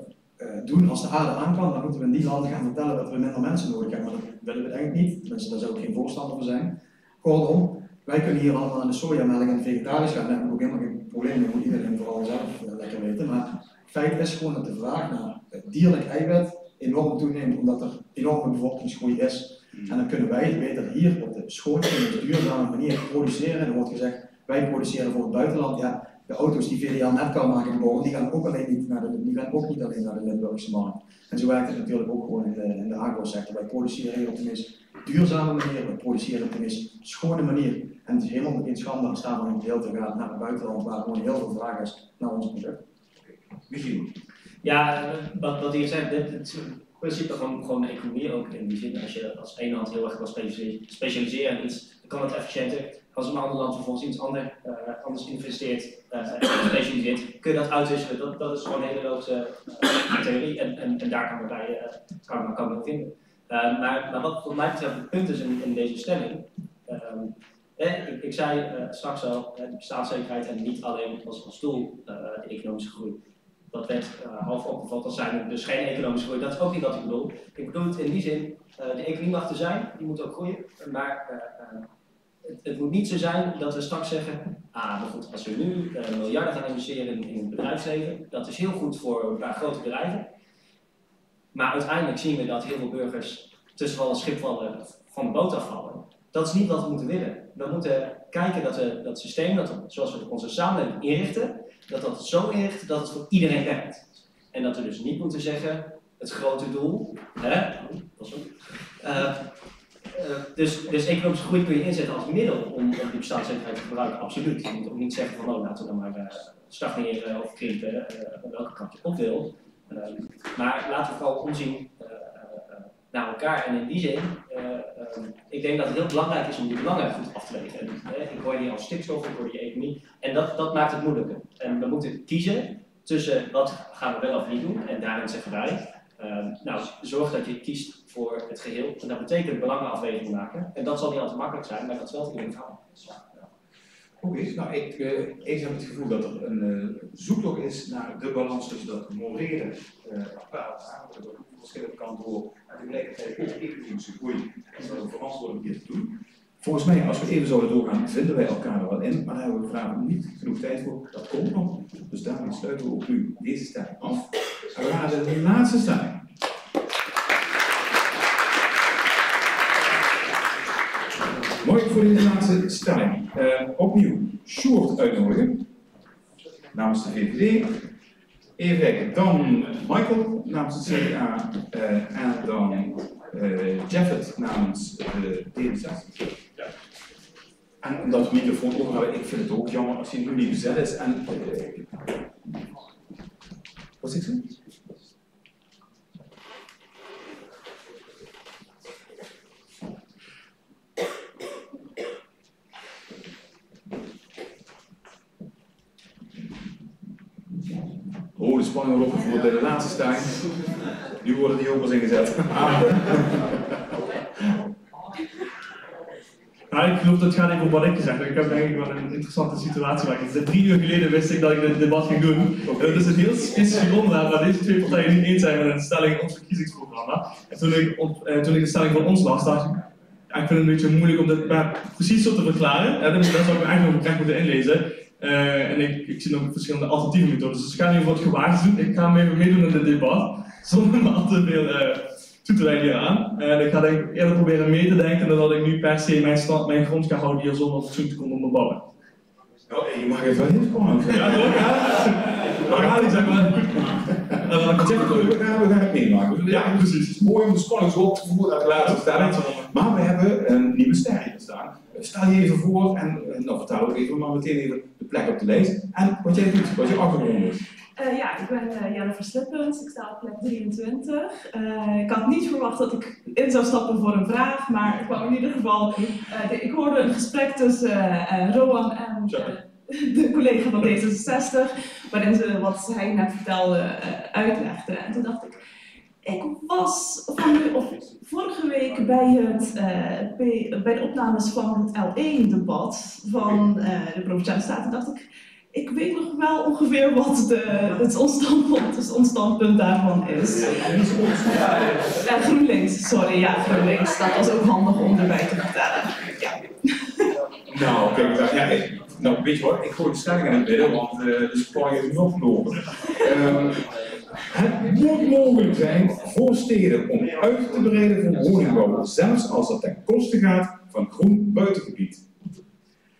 Speaker 1: doen als de aarde aan kan, dan moeten we in die landen gaan vertellen dat we minder mensen nodig hebben. Maar dat willen we eigenlijk niet, tenminste daar zou ik geen voorstander voor zijn. Kortom, wij kunnen hier allemaal aan de sojamelk en vegetarisch gaan, daar heb ik ook helemaal geen probleem mee, moet iedereen vooral zelf lekker weten. Maar feit is gewoon dat de vraag naar dierlijk eiwit enorm toeneemt, omdat er enorme bevolkingsgroei is. En dan kunnen wij het beter hier op de schone en duurzame manier produceren. En er wordt gezegd, wij produceren voor het buitenland. Ja, de auto's die VDL net kan maken in Born, die gaan ook niet alleen naar de Limburgse markt. En zo werkt het natuurlijk ook gewoon in de agro-sector. Wij produceren hier op de meest duurzame manier, wij produceren op de meest schone manier. En het is helemaal geen schande als daarvan een deel te gaan naar het buitenland, waar gewoon heel veel vraag is naar ons product.
Speaker 2: Michiel.
Speaker 5: Ja, wat hier zegt, het is in principe gewoon economie ook in die zin. Als je als ene hand heel erg wil specialiseren in iets, dan kan het efficiënter. Als een ander land vervolgens iets anders investeert en specialiseert, kun je dat uitwisselen. Dat is gewoon een hele logische theorie en daar kan ik me vinden. Maar wat mij betreft het punt is in deze stelling, ik zei straks al, de bestaanszekerheid en niet alleen als doel de economische groei. Dat werd half opgevat als zijn dus geen economische groei. Dat is ook niet wat ik bedoel. Ik bedoel het in die zin, de economie mag er zijn, die moet ook groeien. Maar het moet niet zo zijn dat we straks zeggen, maar goed, als we nu miljarden gaan investeren in het bedrijfsleven, dat is heel goed voor een paar grote bedrijven. Maar uiteindelijk zien we dat heel veel burgers tussen wal en schip vallen, van de boot afvallen. Dat is niet wat we moeten willen. We moeten kijken dat we dat systeem, zoals we onze samenleving inrichten, dat zo inrichten dat het voor iedereen werkt. En dat we dus niet moeten zeggen, het grote doel, dus economische groei kun je inzetten als middel om die bestaanszekerheid te gebruiken, absoluut. Je moet ook niet zeggen van, laten we dan maar stagneren of krimpen, welke kant je op wil. Maar laten we vooral omzien naar elkaar. En in die zin, ik denk dat het heel belangrijk is om die belangen goed af te wegen. En, ik hoor hier al stikstof, ik hoor hier economie. En dat maakt het moeilijker. En we moeten kiezen tussen wat gaan we wel of niet doen. En daarin zeggen wij, zorg dat je kiest voor het geheel. En dat betekent belangenafweging maken. En dat zal niet altijd makkelijk zijn, maar dat is wel het eerlijk verhaal.
Speaker 2: Oké, nou ik heb het gevoel dat er een zoektocht is naar de balans tussen dat morele apparaat, dat er verschillende kanten door, en tegelijkertijd ook economische groei. En dat het verantwoord om dit te doen. Volgens mij, als we even zouden doorgaan, vinden wij elkaar er wel in, maar daar hebben we vanavond niet genoeg tijd voor. Dat komt nog. Dus daarmee sluiten we ook nu deze stelling af. En we gaan naar de laatste stelling. Mooi voor deze laatste stelling. Opnieuw, Sjoerd uitnodigen namens de VVD. Even kijken, dan Michael namens het CDA en dan Jeffet namens de D66. En omdat we de microfoon over hadden, ik vind het ook jammer als hij nu niet bezet is. En, wat zit er? Oh, de spanning wordt opgevoerd bij de laatste stelling. Nu worden die jokers ingezet.
Speaker 4: Nou, ik geloof dat het gaat even om wat ik gezegd heb. Ik heb denk ik wel een interessante situatie waar ik 3 uur geleden wist ik dat ik dit debat ging doen. Dat is een heel specifiek onderwerp waar deze twee partijen niet eens zijn met een stelling in ons verkiezingsprogramma. En toen ik de stelling van ons las, dacht ik, ik vind het een beetje moeilijk om dit precies zo te verklaren. Dat zou ik eigenlijk nog recht moeten inlezen. En ik zie nog verschillende alternatieve methodes. Dus ik ga nu wat gewaagd doen. Ik ga even meedoen in dit debat, zonder me al te veel toe te wijden hieraan. En ik ga denk ik eerder proberen mee te denken dan dat ik nu per se mijn grond ga houden hier zonder fatsoen te komen onderbouwen.
Speaker 2: Nou, je mag even wel heel spannend.
Speaker 4: Ja, toch? Ja, ik zeg maar.
Speaker 2: We gaan het meemaken. Ja, precies. Het is mooi om de spanning zo op te voeren uit de laatste stelling. Maar we hebben een nieuwe ster hier staan. Stel je even voor en dan vertel ik even, maar meteen even de plek op de lijst. En wat jij doet, wat je achtergrond is.
Speaker 11: Ja, ik ben Jennifer Slippens, ik sta op plek 23. Ik had niet verwacht dat ik in zou stappen voor een vraag, maar ik kwam in ieder geval. Ik hoorde een gesprek tussen Rowan en de collega van D66, waarin ze wat hij net vertelde uitlegde. En toen dacht ik was vorige week bij de opnames van het L1-debat van de Provinciale Staten, dacht ik weet nog wel ongeveer wat ons standpunt daarvan is. GroenLinks, sorry, ja, GroenLinks. Dat was ook handig om erbij te vertellen. Ja.
Speaker 2: Nou, kijk, nou, weet je wat, ik gooi de stelling in het midden, want de spanning is nog lopen. Het moet mogelijk zijn voor steden om uit te breiden voor woningbouw, zelfs als dat ten koste gaat van groen buitengebied.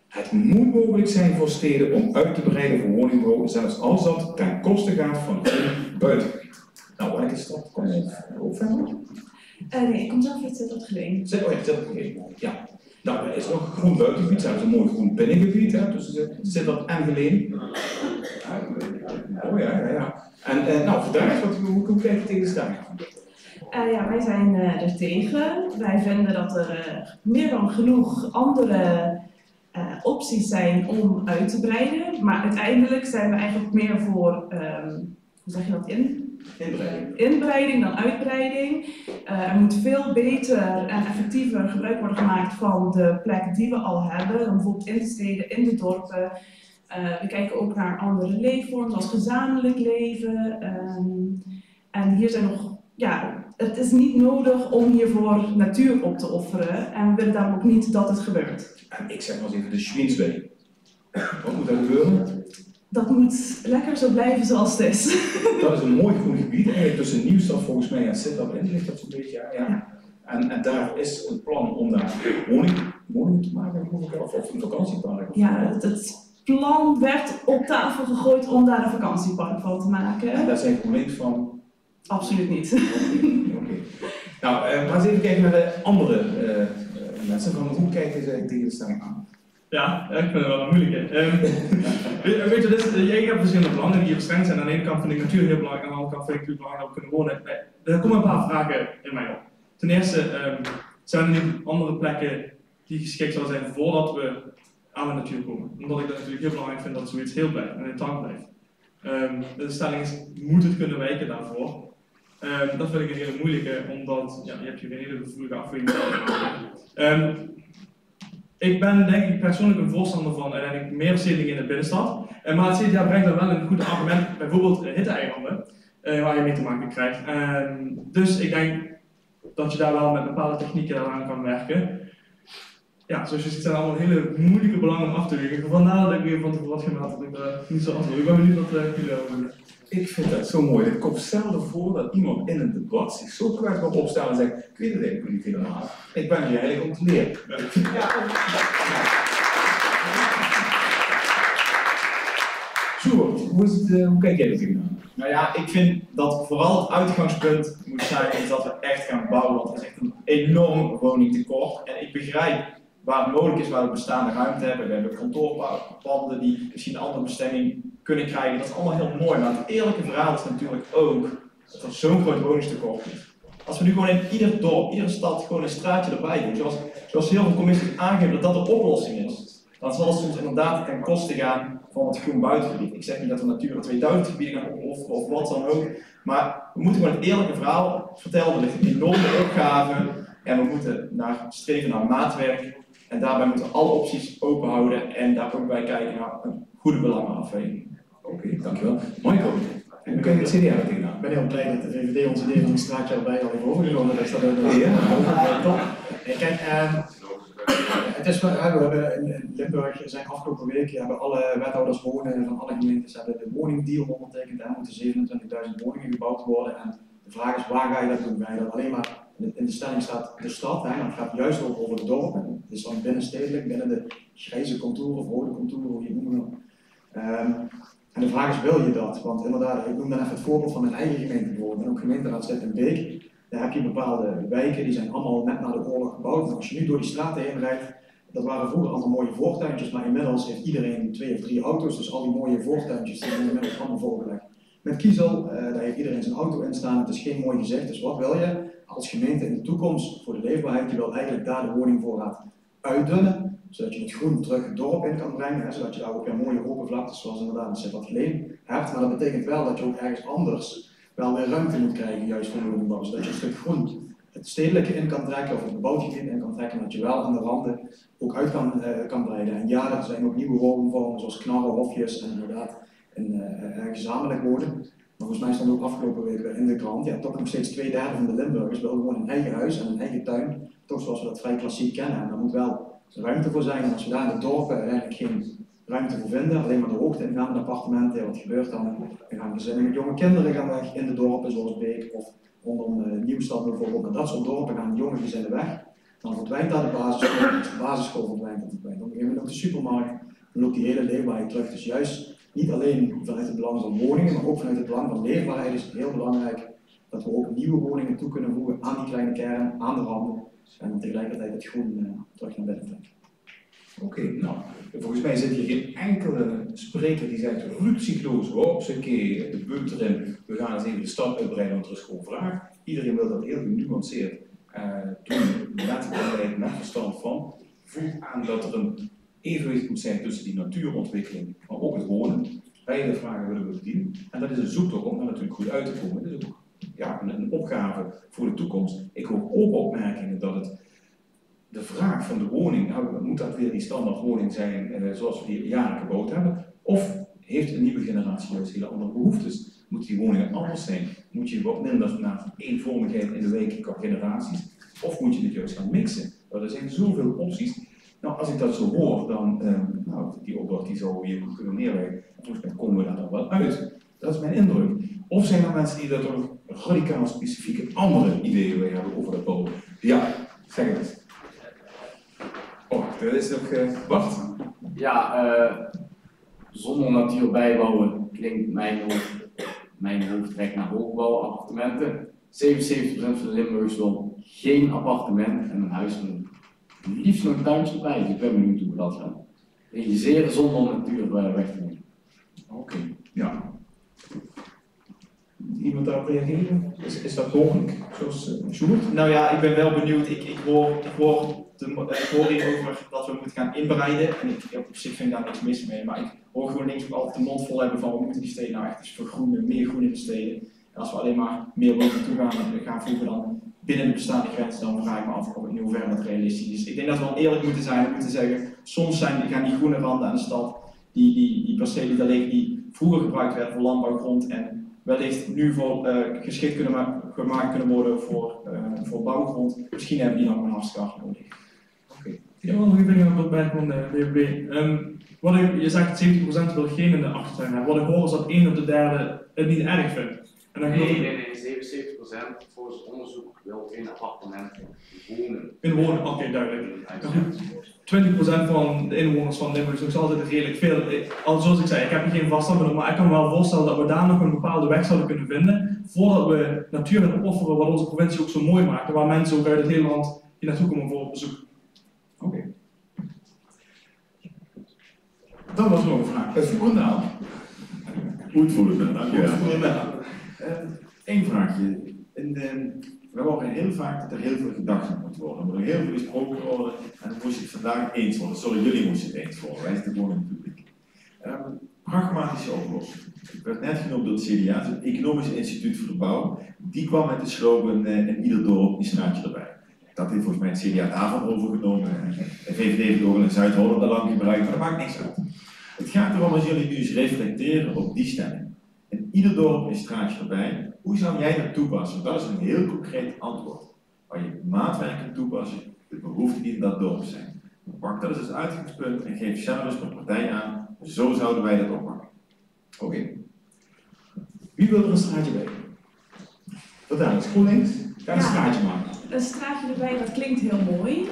Speaker 2: Het moet mogelijk zijn voor steden om uit te breiden voor woningbouw, zelfs als dat ten koste gaat van groen buitengebied. Nou, welke stad kom je ook verder?
Speaker 11: Nee, ik kom zelf uit Zettelt-Geleen.
Speaker 2: Zettelt-Geleen, ja. Nou, er is nog een groen buitengebied, zelfs een mooi groen binnengebied, hè, tussen Zettelt en Geleen. Oh ja. En nou, vertel eens, hoe kijk je tegen de stelling aan?
Speaker 11: Ja, wij zijn er tegen. Wij vinden dat er meer dan genoeg andere opties zijn om uit te breiden. Maar uiteindelijk zijn we eigenlijk meer voor, hoe zeg je dat, inbreiding dan uitbreiding. Er moet veel beter en effectiever gebruik worden gemaakt van de plekken die we al hebben. Dan bijvoorbeeld in de steden, in de dorpen. We kijken ook naar andere leefvormen, zoals gezamenlijk leven. En hier zijn nog, ja, het is niet nodig om hiervoor natuur op te offeren. En we willen daarom ook niet dat het gebeurt.
Speaker 2: En ik zeg maar eens even de Schwinsweg. Wat moet er gebeuren?
Speaker 11: Dat moet lekker zo blijven zoals het is.
Speaker 2: Dat is een mooi groen gebied, eigenlijk tussen Nieuwstad volgens mij en Sittard ligt dat zo'n beetje. Ja. En daar is een plan om daar woningen te maken, of een vakantiepark.
Speaker 11: Ja, het plan werd op tafel gegooid om daar een vakantiepark van te maken.
Speaker 2: En daar zijn GroenLinks van?
Speaker 11: Absoluut niet.
Speaker 2: Oké. Nou, maar eens even kijken naar de andere mensen. Van hoe kijken zij tegen de stelling aan?
Speaker 4: Ja, ik vind het wel een moeilijke. Weet je, dus, ik heb verschillende belangen die hier beschrijft zijn. Aan de ene kant vind ik natuur heel belangrijk, aan de andere kant vind ik het belangrijk dat we kunnen wonen. Er komen een paar vragen in mij op. Ten eerste, zijn er nu andere plekken die geschikt zouden zijn voordat we aan de natuur komen? Omdat ik dat natuurlijk heel belangrijk vind dat zoiets heel blijft en intact blijft. De stelling is, moet het kunnen wijken daarvoor? Dat vind ik een hele moeilijke, omdat je hebt hier een hele gevoelige afweging maken. Ik ben denk ik persoonlijk een voorstander van uiteindelijk meer stedelijk in de binnenstad. Maar het CDA brengt dan wel een goed argument, bijvoorbeeld hitte-eilanden, waar je mee te maken krijgt. Dus ik denk dat je daar wel met bepaalde technieken aan kan werken. Ja, zoals je ziet zijn allemaal hele moeilijke belangen om af te wegen. Vandaar dat ik weer van tevoren had gemeld dat ik niet zo antwoord. Ik ben benieuwd wat jullie over doen.
Speaker 2: Ik vind dat zo mooi. Het komt zelden voor dat iemand in een debat zich zo kwetsbaar opstaat en zegt: ik weet het eigenlijk niet helemaal. Ik ben hier eigenlijk om te leren. Ja. Hoe kijk jij er tegenaan?
Speaker 9: Nou ja, ik vind dat vooral het uitgangspunt moet zijn is dat we echt gaan bouwen, want er is echt een enorm woningtekort. En ik begrijp waar het mogelijk is, waar we bestaande ruimte hebben. We hebben kantoorpanden die misschien een andere bestemming kunnen krijgen. Dat is allemaal heel mooi, maar het eerlijke verhaal is natuurlijk ook dat er zo'n groot woningstekort is. Als we nu gewoon in ieder dorp, iedere stad gewoon een straatje erbij doen, zoals heel veel commissies aangeven dat dat de oplossing is, dan zal het soms inderdaad ten koste gaan van het groen buitengebied. Ik zeg niet dat we Natura 2000 gebieden gaan opofferen of wat dan ook, maar we moeten gewoon het eerlijke verhaal vertellen. Er ligt een enorme opgave en we moeten streven naar maatwerk. En daarbij moeten we alle opties open houden en daar ook bij kijken naar een goede belangenafweging.
Speaker 2: Oké, dankjewel. Michael, hoe kijk je het CDA tegenaan?
Speaker 1: Ik ben heel blij dat de VVD ons idee van een straatje erbij al heeft overgenomen. Dat is dat top. Kijk, het is, we hebben in Limburg zijn afgelopen week hebben alle wethouders wonen van alle gemeentes hebben de woningdeal ondertekend. Er moeten 27.000 woningen gebouwd worden. En de vraag is, waar ga je dat doen? Ga je dat alleen maar, in de stelling staat de stad, maar het gaat juist over de dorpen. Het is dan binnenstedelijk, binnen de grijze contouren of rode contouren, hoe je het noemen wil. En de vraag is, wil je dat? Want inderdaad, ik noem dan even het voorbeeld van mijn eigen gemeente bijvoorbeeld. En ook gemeenteraad zit in Beek. Daar heb je bepaalde wijken, die zijn allemaal net na de oorlog gebouwd. En als je nu door die straten heen rijdt, dat waren vroeger allemaal mooie voortuintjes, maar inmiddels heeft iedereen 2 of 3 auto's. Dus al die mooie voortuintjes die zijn inmiddels allemaal volgelegd met kiezel. Daar heeft iedereen zijn auto in staan. Het is geen mooi gezicht. Dus wat wil je als gemeente in de toekomst voor de leefbaarheid? Je wil eigenlijk daar de woningvoorraad uitdunnen, zodat je het groen terug het dorp in kan brengen. Hè, zodat je daar ook weer mooie open vlaktes zoals inderdaad een Sittard-Geleen hebt. Maar dat betekent wel dat je ook ergens anders wel weer ruimte moet krijgen, juist voor de woningbouw. Zodat je een stuk groen het stedelijke in kan trekken of het bebouwd gebied in kan trekken, dat je wel aan de randen ook uit kan breiden. En ja, er zijn ook nieuwe woonvormen zoals knarrenhofjes en inderdaad gezamenlijk wonen. Maar volgens mij stond ook afgelopen week weer in de krant, ja, toch nog steeds 2/3 van de Limburgers wil gewoon een eigen huis en een eigen tuin, toch zoals we dat vrij klassiek kennen. En daar moet wel ruimte voor zijn. En als we daar in de dorpen uiteindelijk geen ruimte voor vinden, alleen maar de hoogte in gaan in appartementen, ja, wat gebeurt dan? Dan gaan gezinnen met jonge kinderen gaan weg in de dorpen zoals Beek of rondom Nieuwstad bijvoorbeeld. En dat soort dorpen gaan jonge gezinnen weg. Dan verdwijnt daar de basisschool, als de basisschool verdwijnt, dan op een gegeven moment ook de supermarkt, dan loopt die hele leefbaarheid terug. Dus juist niet alleen vanuit het belang van woningen, maar ook vanuit het belang van leefbaarheid is het heel belangrijk dat we ook nieuwe woningen toe kunnen voegen aan die kleine kern, aan de randen en tegelijkertijd het groen terug naar binnen trekken.
Speaker 2: Oké, nou, volgens mij zit hier geen enkele spreker die zegt ruksigloos, hoppakee, de punt erin, we gaan eens even de stad uitbreiden, want er is gewoon vraag. Iedereen wil dat heel genuanceerd doen, met verstand van. Voeg aan dat er een evenwicht moet zijn tussen die natuurontwikkeling, maar ook het wonen. Beide vragen willen we bedienen. En dat is een zoektocht om daar natuurlijk goed uit te komen. Dat is ook een opgave voor de toekomst. Ik hoor ook opmerkingen dat de vraag van de woning, nou, moet dat weer die standaard woning zijn zoals we die jaren gebouwd hebben? Of heeft een nieuwe generatie juist hele andere behoeftes? Moeten die woningen anders zijn? Moet je wat minder naar eenvormigheid in de wijk qua generaties? Of moet je het juist gaan mixen? Nou, er zijn zoveel opties. Nou, als ik dat zo hoor, dan, die opdracht die zou hier goed kunnen neerleggen. Volgens mij komen we daar dan wel uit. Dat is mijn indruk. Of zijn er mensen die daar toch radicaal specifieke andere ideeën bij hebben over dat bouwen? Ja, zeg het eens. Oh, dat is toch Bart?
Speaker 6: Ja, zonder natuur bijbouwen klinkt mijn hoofd trekt naar hoogbouw, appartementen. 77% van de Limburgers wil geen appartement en een huis met liefst nog een tuintje erbij. Dus ik ben benieuwd hoe we dat gaan realiseren zonder natuur weg te nemen.
Speaker 2: Oké, ja. Iemand daarop reageren? Is dat mogelijk? Zoals Sjoerd?
Speaker 9: Nou ja, ik ben wel benieuwd. Ik hoor hierover dat we moeten gaan inbreiden. En op zich vind ik daar niks mis mee. Maar ik hoor gewoon links ook altijd de mond vol hebben van we moeten die steden nou echt eens vergroenen, meer groen in de steden. En als we alleen maar meer woningen toe gaan voegen dan binnen de bestaande grenzen, dan vraag ik me af in hoeverre dat realistisch is. Ik denk dat we wel eerlijk moeten zijn en moeten zeggen, soms gaan die groene randen aan de stad, die percelen die daar liggen, die vroeger gebruikt werden voor landbouwgrond en wellicht nu voor geschikt gemaakt kunnen worden voor bouwgrond. Misschien hebben die nog een hartstikke hard nodig.
Speaker 4: Ik heb wel een goede ding bij van de BBB. Je zegt 70% wil geen in de achtertuin hebben. Wat ik hoor is dat 1 op de derde het niet erg vindt. En dan
Speaker 6: Nee, 77% volgens het onderzoek wil in appartementen wonen.
Speaker 4: In wonen, oké, duidelijk. 20% van de inwoners van Limburg is nog altijd redelijk veel. Zoals ik zei, ik heb hier geen vaststandpunt, maar ik kan me wel voorstellen dat we daar nog een bepaalde weg zouden kunnen vinden voordat we natuur gaan opofferen wat onze provincie ook zo mooi maakt en waar mensen ook uit het hele land hier naartoe komen voor op bezoek.
Speaker 2: Oké. Dan was er nog een vraag. Het voeren
Speaker 14: Goed voelen, dankjewel.
Speaker 2: Eén vraagje. We horen heel vaak dat er heel veel gedacht moet worden. Er moet heel veel gesproken worden en dan moest je het vandaag eens worden. Sorry, jullie moesten het eens worden. Wij zitten gewoon in het publiek. Pragmatische oplossing. Ik werd net genoemd door het CDA, het Economisch Instituut voor de Bouw. Die kwam met de slogan in ieder dorp een straatje erbij. Dat heeft volgens mij het CDA daarvan overgenomen. De VVD heeft ook in Zuid-Holland al lang gebruikt, maar dat maakt niks uit. Het gaat erom als jullie nu eens reflecteren op die stelling. In ieder dorp een straatje erbij. Hoe zou jij dat toepassen? Dat is een heel concreet antwoord. Waar je maatwerk kunt toepassen, de behoeften die in dat dorp zijn. Pak dat eens als uitgangspunt en geef zelf eens per partij aan. Zo zouden wij dat oppakken. Oké. Wie wil er een straatje bij? Vertel eens, GroenLinks. Ga een straatje maken.
Speaker 11: Een straatje erbij, dat klinkt heel mooi.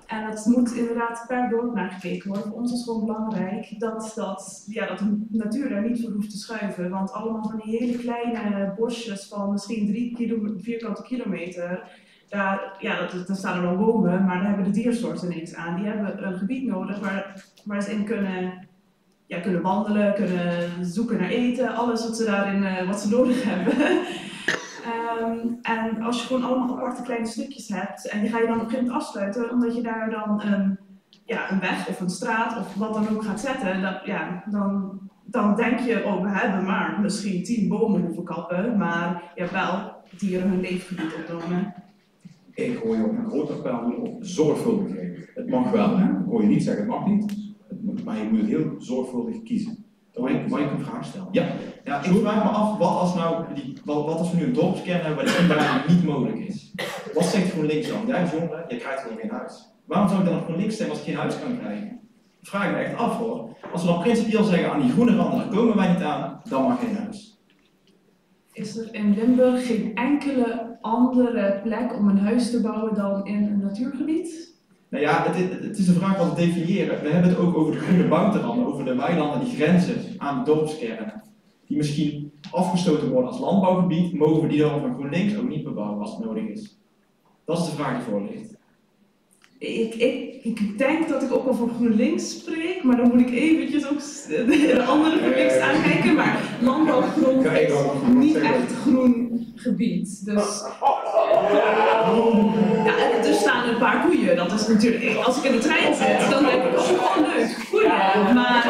Speaker 11: En dat moet inderdaad per dorp naar gekeken worden. Voor ons is het gewoon belangrijk dat de natuur daar niet voor hoeft te schuiven. Want allemaal van die hele kleine bosjes van misschien 3 vierkante kilometer, daar staan er wel bomen, maar daar hebben de diersoorten niks aan. Die hebben een gebied nodig waar ze in kunnen wandelen, kunnen zoeken naar eten, alles wat ze daarin wat ze nodig hebben. En als je gewoon allemaal aparte kleine stukjes hebt en die ga je dan op een gegeven moment afsluiten, omdat je daar dan een weg of een straat of wat dan ook gaat zetten, dan denk je, oh, we hebben maar misschien 10 bomen hoeven kappen, maar je hebt wel dieren hun leefgebied ontnomen.
Speaker 2: Ik hoor je op een groot appel doen op zorgvuldigheid. Het mag wel, hè? Ik hoor je niet zeggen het mag niet, maar je moet het heel zorgvuldig kiezen.
Speaker 9: Mag ik een vraag stellen?
Speaker 2: Ja.
Speaker 9: Ik vraag me af, wat als we nu een dorpskern hebben waar de inbreiding niet mogelijk is? Wat zegt GroenLinks dan? Jij als jongere, je krijgt gewoon geen huis. Waarom zou ik dan op GroenLinks stemmen als ik geen huis kan krijgen? Dat vraag ik me echt af hoor. Als we dan principieel zeggen aan die groene randen, daar komen wij niet aan, dan mag geen huis.
Speaker 11: Is er in Limburg geen enkele andere plek om een huis te bouwen dan in een natuurgebied?
Speaker 9: Nou ja, het is de vraag wat we definiëren. We hebben het ook over de groene buitenranden, over de weilanden die grenzen aan de dorpskernen. Die misschien afgestoten worden als landbouwgebied, mogen we die dan van GroenLinks ook niet bebouwen als het nodig is. Dat is de vraag die voor ligt.
Speaker 11: Ik denk dat ik ook wel voor GroenLinks spreek, maar dan moet ik eventjes ook de andere GroenLinks aankijken. Maar landbouwgrond is niet echt groen gebied. Dus ja, er staan een paar koeien. Dat is natuurlijk, als ik in de trein zit, dan denk ik, oh leuk, koeien. Maar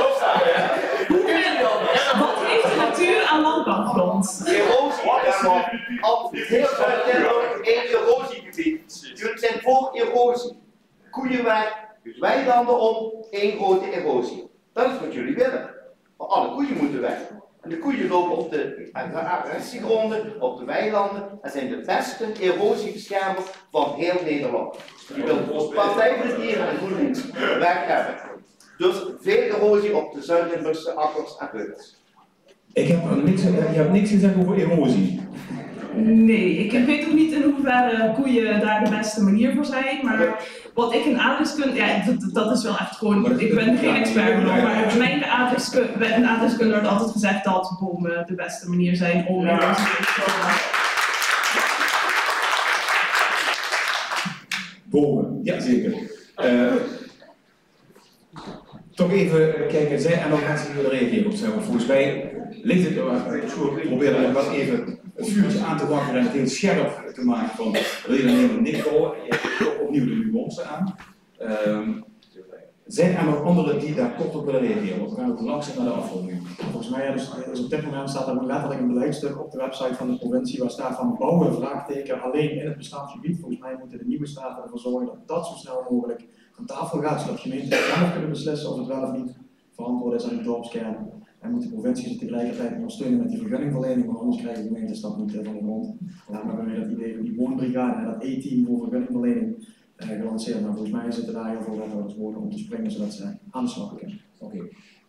Speaker 11: wat heeft de natuur aan landbouwgrond?
Speaker 12: Erosie is al heel veel een erosiegebied. Jullie zijn voor erosie. Koeien weg, weilanden om, één grote erosie. Dat is wat jullie willen. Maar alle koeien moeten weg. En de koeien lopen op de agressiegronden, op de weilanden. En zijn de beste erosiebeschermers van heel Nederland. Je wilt Partij voor de Dieren en GroenLinks weg hebben. Dus veel erosie op de Zuid-Limburgse akkers en heuvels.
Speaker 2: Je hebt niks gezegd over erosie.
Speaker 11: Nee, ik weet ook niet in hoeverre koeien daar de beste manier voor zijn, maar wat ik in aardrijkskunde, ja, dat is wel echt gewoon, ik ben geen expert, maar bij mij in de aardrijkskunde wordt altijd gezegd dat bomen de beste manier zijn om erosie te komen.
Speaker 2: Bomen, ja zeker. Toch even kijken, zijn er nog mensen die willen reageren op zijn? Want volgens mij ligt het, ik probeer wel even het vuurtje aan te wakkeren en het heel scherp te maken van wil je dan helemaal niks bouwen? Je hebt opnieuw de nuance aan. Zijn er nog anderen die daar kort op willen reageren? Want we gaan ook langzaam naar de afronding.
Speaker 1: Volgens mij dus op dit moment staat er letterlijk een beleidstuk op de website van de provincie waar staat van bouwen, vraagteken, alleen in het bestaand gebied. Volgens mij moeten de nieuwe staten ervoor zorgen dat dat zo snel mogelijk aan tafel gaat, zodat gemeenten zelf kunnen beslissen of het wel of niet verantwoord is aan de dorpskern. En moet de provincie ze tegelijkertijd ondersteunen met die vergunningverlening, want anders krijgen gemeentes dat niet van de grond. Daarom hebben we dat idee van die woonbrigade en dat E-team voor vergunningverlening gelanceerd. Maar volgens mij zitten daar heel veel wethouders worden om te springen zodat ze aan de slag kunnen.
Speaker 2: Oké.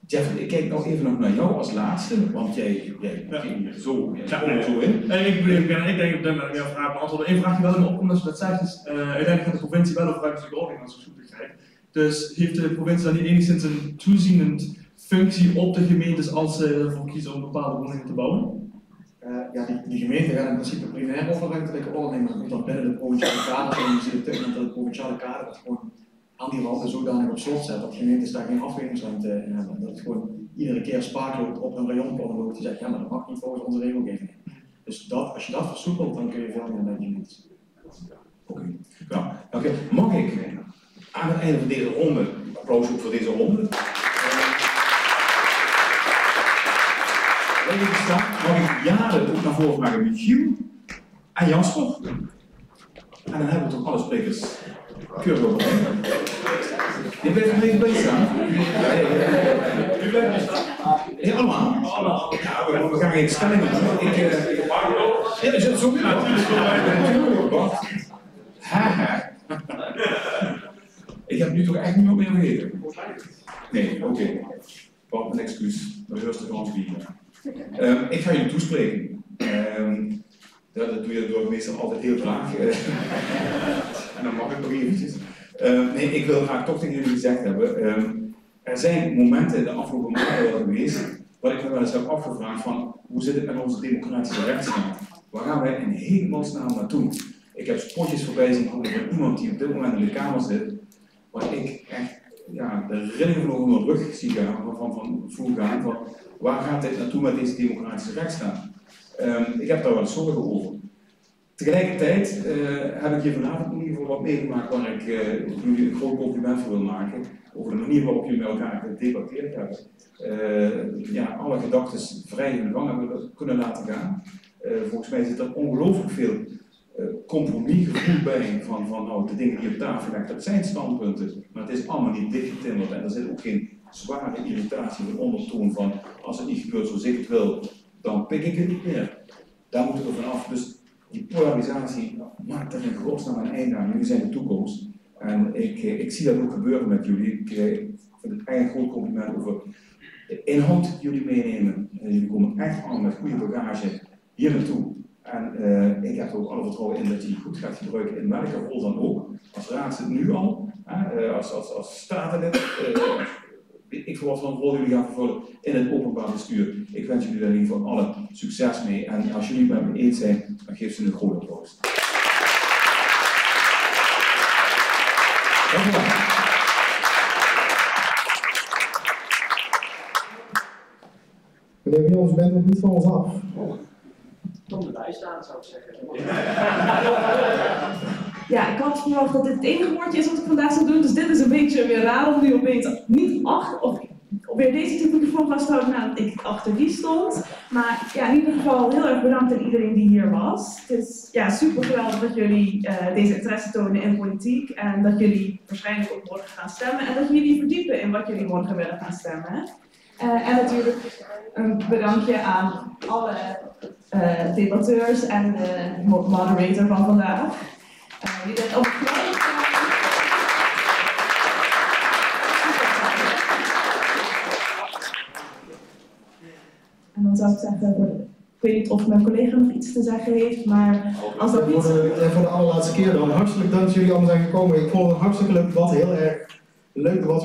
Speaker 2: Jeff, ik kijk nog even nog naar jou als laatste, want jij ging zo in.
Speaker 4: Ik denk op dit moment meer vragen beantwoorden. Eén vraag die wel in me opkomt, als je dat zegt, is uiteindelijk gaat de provincie wel over ruimtelijke ordening als ik het goed begrijp. Dus heeft de provincie dan niet enigszins een toezienend functie op de gemeentes als ze ervoor kiezen om bepaalde woningen te bouwen?
Speaker 1: Ja, die gemeente gaat in principe primair over ruimtelijke ordening, maar dat moet dan binnen de provinciale kader. En je ziet op dit moment dat het provinciale kader het gewoon aan die randen zodanig op slot zet dat gemeentes daar geen afwegingsruimte in hebben. Dat het gewoon iedere keer spaak loopt op een rayonplan loopt die zegt ja, maar dat mag niet volgens onze regelgeving. Dus als je dat versoepelt, dan kun je veel meer met gemeentes.
Speaker 2: Oké. Nou, mag ik aan het einde van deze ronde, applaus ook voor deze ronde. Mag ik Jade ook naar voren vragen, Michiel en Jasper? En dan hebben we toch alle sprekers keurig over. Je blijft nog even bij staan. U blijft bij staan? Ja, allemaal. Ja, we gaan geen stelling doen. Ja, is het zo? Haha. Ik heb nu toch echt niemand meer vergeten? Nee, oké. Wat een excuus. Dat is de kans wie. Ik ga jullie toespreken. Dat doe je door meestal altijd heel graag. En dan mag ik nog eventjes. Nee, ik wil graag toch tegen jullie gezegd hebben. Er zijn momenten in de afgelopen maanden geweest waar ik me wel eens heb afgevraagd van hoe zit het met onze democratische rechtsstaat? Waar gaan wij in hemelsnaam naartoe? Ik heb spotjes voorbij zien komen van iemand die op dit moment in de Kamer zit, waar ik echt de rillingen van mijn rug zie gaan, van voel gaan, van waar gaat dit naartoe met deze democratische rechtsstaat? Ik heb daar wel zorgen over. Tegelijkertijd heb ik hier vanavond in ieder geval wat meegemaakt waar ik jullie een groot compliment voor wil maken over de manier waarop jullie met elkaar gedebatteerd hebben. Alle gedachten vrij in de gang hebben kunnen laten gaan. Volgens mij zit er ongelooflijk veel compromisgevoel bij van de dingen die op tafel liggen. Dat zijn standpunten, maar het is allemaal niet dichtgetimmerd en er zit ook geen zware irritatie of ondertoon van als het niet gebeurt zoals ik het wil, dan pik ik het niet meer. Daar moeten we vanaf. Dus die polarisatie maakt er in godsnaam een einde aan. Jullie zijn de toekomst. En ik zie dat ook gebeuren met jullie. Ik vind het eigenlijk een groot compliment over de inhoud die jullie meenemen. Jullie komen echt allemaal met goede bagage hier naartoe. En ik heb er ook alle vertrouwen in dat je die goed gaat gebruiken in welke rol dan ook. Als raadslid nu al, als statenlid, ik verwacht van een rol jullie gaan vervullen in het openbaar bestuur. Ik wens jullie daar in ieder geval alle succes mee. En als jullie het met me eens zijn, dan geef ze een groot applaus.
Speaker 7: Dank u wel. Meneer Wiels, u bent nog niet van ons af.
Speaker 5: Kom erbij staan, zou ik zeggen.
Speaker 11: Ja, ik had verwacht dat dit het enige woordje is wat ik vandaag zou doen, dus dit is een beetje weer raar om nu opeens niet weer deze type microfoon vast te houden nadat ik achter die stond. Maar ja, in ieder geval heel erg bedankt aan iedereen die hier was. Het is ja, super geweldig dat jullie deze interesse tonen in politiek en dat jullie waarschijnlijk ook morgen gaan stemmen en dat jullie verdiepen in wat jullie morgen willen gaan stemmen. En natuurlijk een bedankje aan alle debatteurs en de moderator van vandaag. Die dit ook En dan zou ik zeggen, ik weet niet of mijn collega nog iets te zeggen heeft, maar als dat niet...
Speaker 7: Voor de allerlaatste keer dan, hartelijk dank dat jullie allemaal zijn gekomen. Ik vond het een hartstikke leuk debat, heel erg leuk debat.